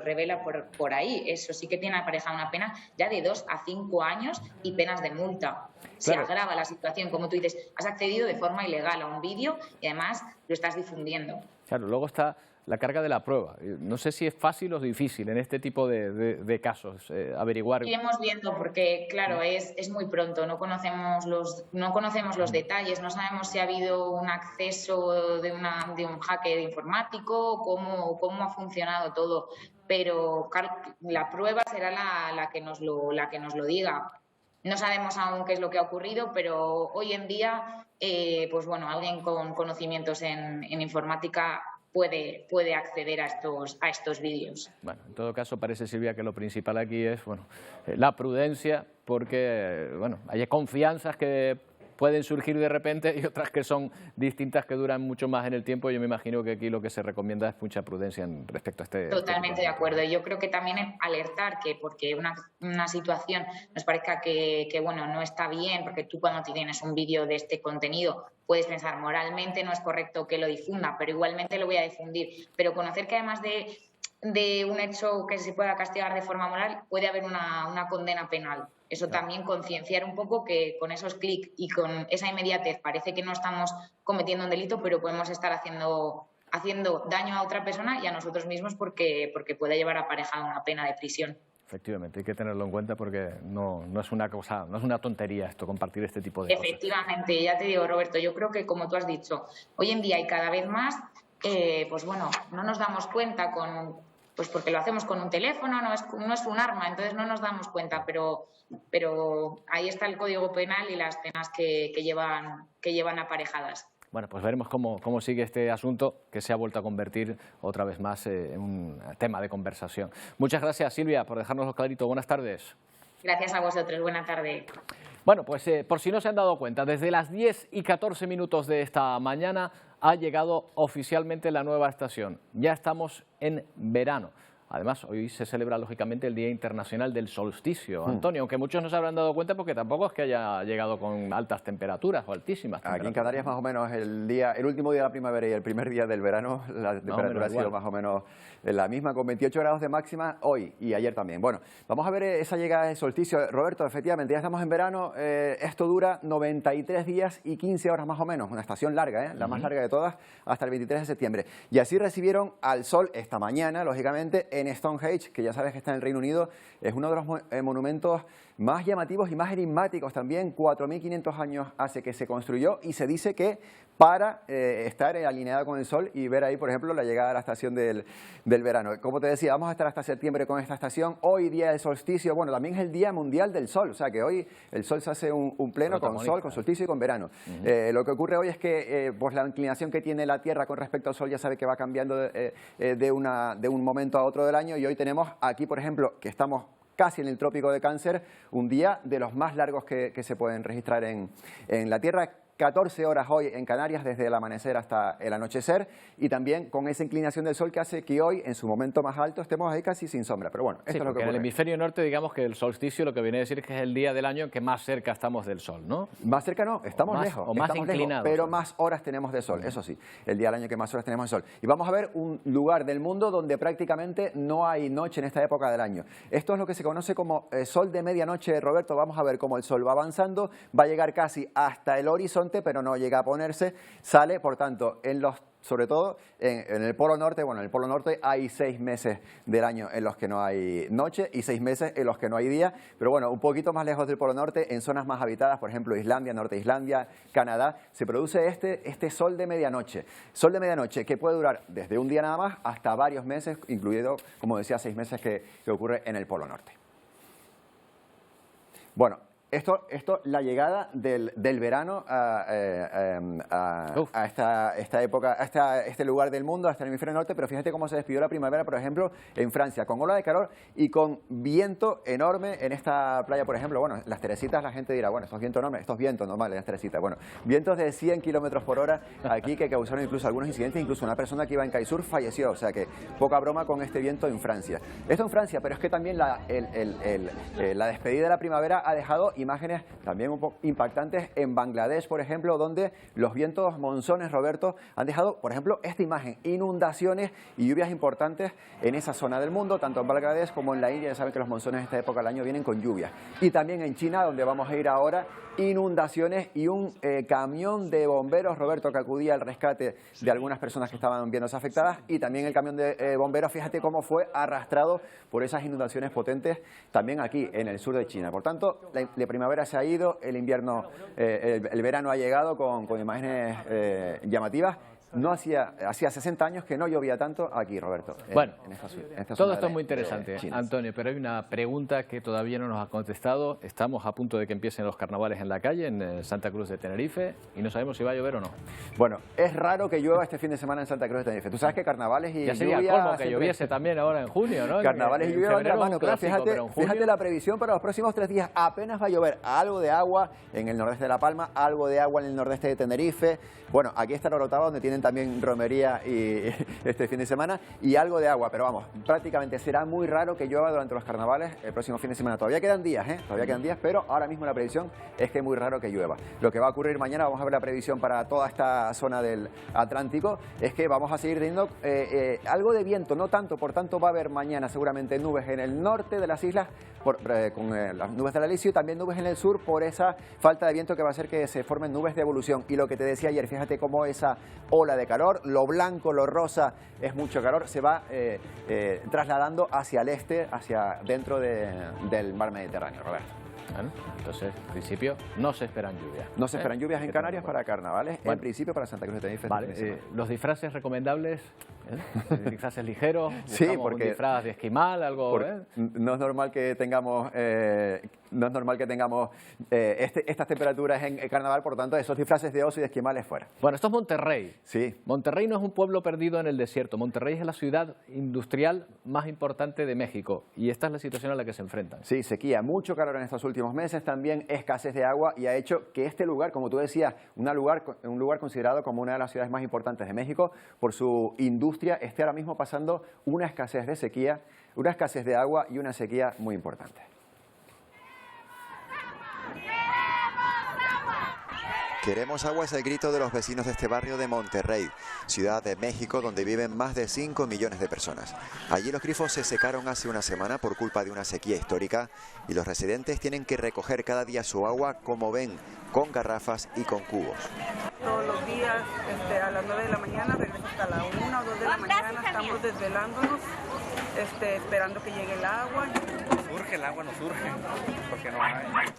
revela por ahí. Eso sí que tiene aparejada una pena ya de 2 a 5 años y penas de multa. Se agrava la situación, como tú dices, has accedido de forma ilegal a un vídeo y además lo estás difundiendo.
Claro, luego está la carga de la prueba. No sé si es fácil o difícil en este tipo de casos averiguar.
Iremos viendo porque, claro, es muy pronto, no conocemos los detalles, no sabemos si ha habido un acceso de un hacker informático, cómo ha funcionado todo, pero la prueba será la que nos lo diga. No sabemos aún qué es lo que ha ocurrido, pero hoy en día, pues bueno, alguien con conocimientos en informática puede acceder a estos vídeos.
Bueno, en todo caso parece, Silvia, que lo principal aquí es la prudencia, porque hay confianzas que pueden surgir de repente y otras que son distintas, que duran mucho más en el tiempo. Yo me imagino que aquí lo que se recomienda es mucha prudencia respecto a este.
Totalmente de acuerdo. Yo creo que también es alertar que porque una situación nos parezca que no está bien, porque tú cuando tienes un vídeo de este contenido puedes pensar moralmente no es correcto que lo difunda, pero igualmente lo voy a difundir. Pero conocer que además de un hecho que se pueda castigar de forma moral, puede haber una condena penal. Eso también concienciar un poco que con esos clics y con esa inmediatez parece que no estamos cometiendo un delito, pero podemos estar haciendo daño a otra persona y a nosotros mismos porque puede llevar aparejada una pena de prisión.
Efectivamente, hay que tenerlo en cuenta porque no es una cosa, no es una tontería esto, compartir este tipo de cosas.
Efectivamente, ya te digo, Roberto, yo creo que como tú has dicho, hoy en día hay cada vez más, no nos damos cuenta porque lo hacemos con un teléfono, no es un arma, entonces no nos damos cuenta, pero ahí está el Código Penal y las penas que llevan aparejadas.
Bueno, pues veremos cómo sigue este asunto, que se ha vuelto a convertir otra vez más en un tema de conversación. Muchas gracias, Silvia, por dejárnoslo clarito. Buenas tardes.
Gracias a vosotros. Buena tarde.
Bueno, pues por si no se han dado cuenta, desde las 10:14 de esta mañana ha llegado oficialmente la nueva estación. Ya estamos en verano. Además, hoy se celebra, lógicamente, el Día Internacional del Solsticio. Antonio, aunque muchos no se habrán dado cuenta porque tampoco es que haya llegado con altas temperaturas o altísimas temperaturas.
Aquí en Canarias, más o menos, el último día de la primavera y el primer día del verano, la temperatura ha sido más o menos la misma, con 28 grados de máxima hoy y ayer también. Bueno, vamos a ver esa llegada del solsticio. Roberto, efectivamente, ya estamos en verano. Esto dura 93 días y 15 horas más o menos. Una estación larga, la más larga de todas, hasta el 23 de septiembre. Y así recibieron al sol esta mañana, lógicamente, en Stonehenge, que ya sabes que está en el Reino Unido. Es uno de los monumentos más llamativos y más enigmáticos también. 4.500 años hace que se construyó y se dice que para estar alineada con el sol y ver ahí, por ejemplo, la llegada a la estación del verano. Como te decía, vamos a estar hasta septiembre con esta estación. Hoy, día de solsticio, bueno, también es el Día Mundial del Sol, o sea que hoy el sol se hace un pleno con sol, con solsticio y con verano. Lo que ocurre hoy es que por la inclinación que tiene la Tierra con respecto al sol, ya sabe que va cambiando de un momento a otro del año, y hoy tenemos aquí, por ejemplo, que estamos casi en el trópico de Cáncer, un día de los más largos que se pueden registrar en la Tierra. 14 horas hoy en Canarias, desde el amanecer hasta el anochecer, y también con esa inclinación del sol que hace que hoy, en su momento más alto, estemos ahí casi sin sombra. Pero bueno, esto es lo que ocurre.
En el hemisferio norte, digamos que el solsticio lo que viene a decir es que es el día del año en que más cerca estamos del sol, ¿no?
Más cerca no, estamos lejos.
O más inclinados.
Pero más horas tenemos de sol, eso sí, el día del año que más horas tenemos de sol. Y vamos a ver un lugar del mundo donde prácticamente no hay noche en esta época del año. Esto es lo que se conoce como sol de medianoche, Roberto. Vamos a ver cómo el sol va avanzando, va a llegar casi hasta el horizonte, pero no llega a ponerse, sale, por tanto, sobre todo en el Polo Norte. Bueno, en el Polo Norte hay 6 meses del año en los que no hay noche y 6 meses en los que no hay día, pero bueno, un poquito más lejos del Polo Norte, en zonas más habitadas, por ejemplo, Islandia, Norte de Islandia, Canadá, se produce este sol de medianoche. Sol de medianoche que puede durar desde un día nada más hasta varios meses, incluido, como decía, 6 meses que ocurre en el Polo Norte. Bueno, la llegada del verano a esta época, a este lugar del mundo, hasta el hemisferio norte, pero fíjate cómo se despidió la primavera, por ejemplo, en Francia, con ola de calor y con viento enorme en esta playa, por ejemplo. Bueno, las Teresitas, la gente dirá, bueno, estos vientos enormes, estos vientos normales, las Teresitas. Bueno, vientos de 100 kilómetros por hora aquí que causaron incluso algunos incidentes, incluso una persona que iba en kitesurf falleció, o sea que poca broma con este viento en Francia. Esto en Francia, pero es que también la despedida de la primavera ha dejado imágenes también un poco impactantes en Bangladesh, por ejemplo, donde los vientos monzones, Roberto, han dejado, por ejemplo, esta imagen, inundaciones y lluvias importantes en esa zona del mundo, tanto en Bangladesh como en la India. Ya saben que los monzones en esta época del año vienen con lluvias. Y también en China, donde vamos a ir ahora, inundaciones y un camión de bomberos, Roberto, que acudía al rescate de algunas personas que estaban viéndose afectadas, y también el camión de bomberos, fíjate cómo fue arrastrado por esas inundaciones potentes también aquí en el sur de China. Por tanto, la primavera se ha ido, el invierno, el verano ha llegado con imágenes llamativas. No hacía 60 años que no llovía tanto aquí, Roberto.
Bueno,
en esta
todo esto es muy interesante, Antonio, pero hay una pregunta que todavía no nos ha contestado. Estamos a punto de que empiecen los carnavales en la calle, en Santa Cruz de Tenerife, y no sabemos si va a llover o no.
Bueno, es raro que llueva este fin de semana en Santa Cruz de Tenerife. Tú sabes que carnavales y
ya sería
lluvia...
colmo que lloviese también ahora en junio, ¿no?
Carnavales y lluvia van de la mano, pero fíjate la previsión para los próximos 3 días. Apenas va a llover algo de agua en el nordeste de La Palma, algo de agua en el nordeste de Tenerife. Bueno, aquí está Orotava, donde tienen también romería y este fin de semana, y algo de agua, pero vamos, prácticamente será muy raro que llueva durante los carnavales el próximo fin de semana. Todavía quedan días, todavía quedan días, pero ahora mismo la previsión es que es muy raro que llueva. Lo que va a ocurrir mañana, vamos a ver la previsión para toda esta zona del Atlántico, es que vamos a seguir teniendo algo de viento, no tanto, por tanto va a haber mañana seguramente nubes en el norte de las islas, con las nubes del Alisio, y también nubes en el sur por esa falta de viento que va a hacer que se formen nubes de evolución. Y lo que te decía ayer, fíjate cómo esa ola de calor, lo blanco, lo rosa, es mucho calor, se va trasladando hacia el este, hacia dentro del mar Mediterráneo, Roberto.
Bueno, entonces, en principio, no se esperan lluvias.
No se esperan lluvias en Canarias para carnavales, en principio para Santa Cruz de Tenerife.
Vale, los disfraces recomendables, disfraces ligeros,
sí, porque
un disfraz de esquimal, algo...
No es normal que tengamos... no es normal que tengamos estas temperaturas en carnaval, por lo tanto, esos disfraces de oso y de esquimales fuera.
Bueno, esto es Monterrey.
Sí.
Monterrey no es un pueblo perdido en el desierto. Monterrey es la ciudad industrial más importante de México, y esta es la situación a la que se enfrentan.
Sí, sequía, mucho calor en estos últimos meses, también escasez de agua, y ha hecho que este lugar, como tú decías, un lugar considerado como una de las ciudades más importantes de México por su industria, esté ahora mismo pasando una escasez de sequía, una escasez de agua y una sequía muy importante.
Queremos agua es el grito de los vecinos de este barrio de Monterrey, ciudad de México donde viven más de 5 millones de personas. Allí los grifos se secaron hace una semana por culpa de una sequía histórica y los residentes tienen que recoger cada día su agua, como ven, con garrafas y con cubos.
Todos los días, a las 9 de la mañana, regreso hasta la 1 o 2 de la mañana, estamos desvelándonos, esperando que llegue el agua.
El agua nos urge, porque no hay.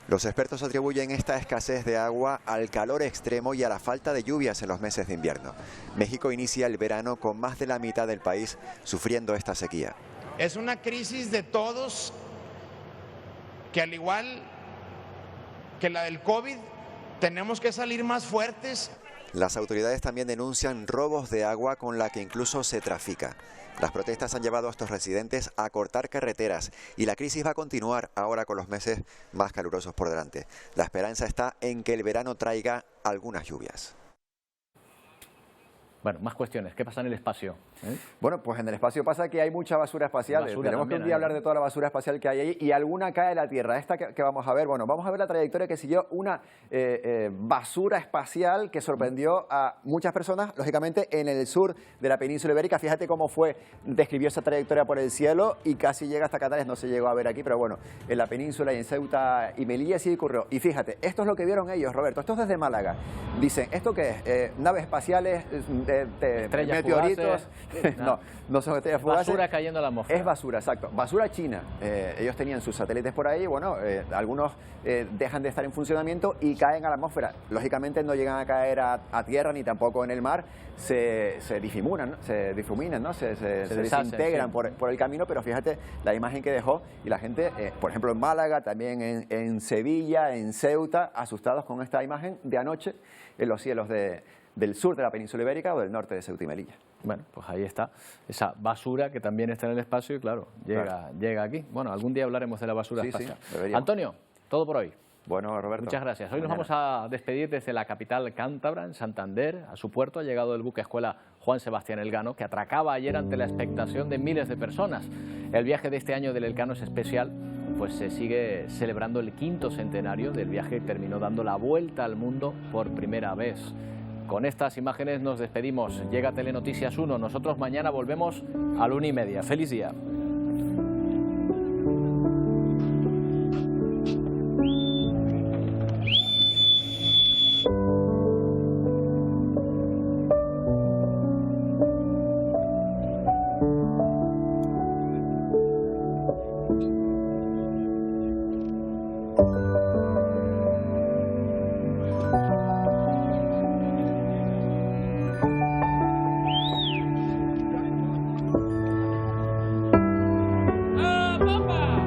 Los expertos atribuyen esta escasez de agua al calor extremo y a la falta de lluvias en los meses de invierno. México inicia el verano con más de la mitad del país sufriendo esta sequía.
Es una crisis de todos, que al igual que la del COVID, tenemos que salir más fuertes.
Las autoridades también denuncian robos de agua con la que incluso se trafica. Las protestas han llevado a estos residentes a cortar carreteras y la crisis va a continuar ahora con los meses más calurosos por delante. La esperanza está en que el verano traiga algunas lluvias.
Bueno, más cuestiones. ¿Qué pasa en el espacio?
Bueno, pues en el espacio pasa que hay mucha basura espacial. Tenemos que un día hablar de toda la basura espacial que hay ahí, y alguna cae de la Tierra. Esta que vamos a ver, bueno, vamos a ver la trayectoria que siguió una basura espacial que sorprendió a muchas personas, lógicamente, en el sur de la península ibérica. Fíjate cómo describió esa trayectoria por el cielo y casi llega hasta Canarias. No se llegó a ver aquí, pero bueno, en la península y en Ceuta y Melilla sí ocurrió. Y fíjate, esto es lo que vieron ellos, Roberto. Esto es desde Málaga. Dicen, ¿esto qué es? Naves espaciales, meteoritos. No son estrellas fugaces.
Basura cayendo a la atmósfera.
Es basura, exacto. Basura china. Ellos tenían sus satélites por ahí, bueno, algunos dejan de estar en funcionamiento y caen a la atmósfera. Lógicamente no llegan a caer a tierra ni tampoco en el mar, se difuminan, ¿no? Se desintegran por el camino, pero fíjate la imagen que dejó y la gente, por ejemplo en Málaga, también en Sevilla, en Ceuta, asustados con esta imagen de anoche en los cielos del sur de la península ibérica o del norte de Ceuta y Melilla.
Bueno, pues ahí está, esa basura que también está en el espacio y claro, llega aquí. Bueno, algún día hablaremos de la basura espacial. Antonio, todo por hoy.
Bueno, Roberto.
Muchas gracias. Hoy nos vamos a despedir desde la capital cántabra, en Santander. A su puerto ha llegado el buque escuela Juan Sebastián Elcano, que atracaba ayer ante la expectación de miles de personas. El viaje de este año del Elcano es especial, pues se sigue celebrando el 5º centenario del viaje y terminó dando la vuelta al mundo por primera vez. Con estas imágenes nos despedimos. Llega Telenoticias 1. Nosotros mañana volvemos a la 1:30. ¡Feliz día!
¡Papá!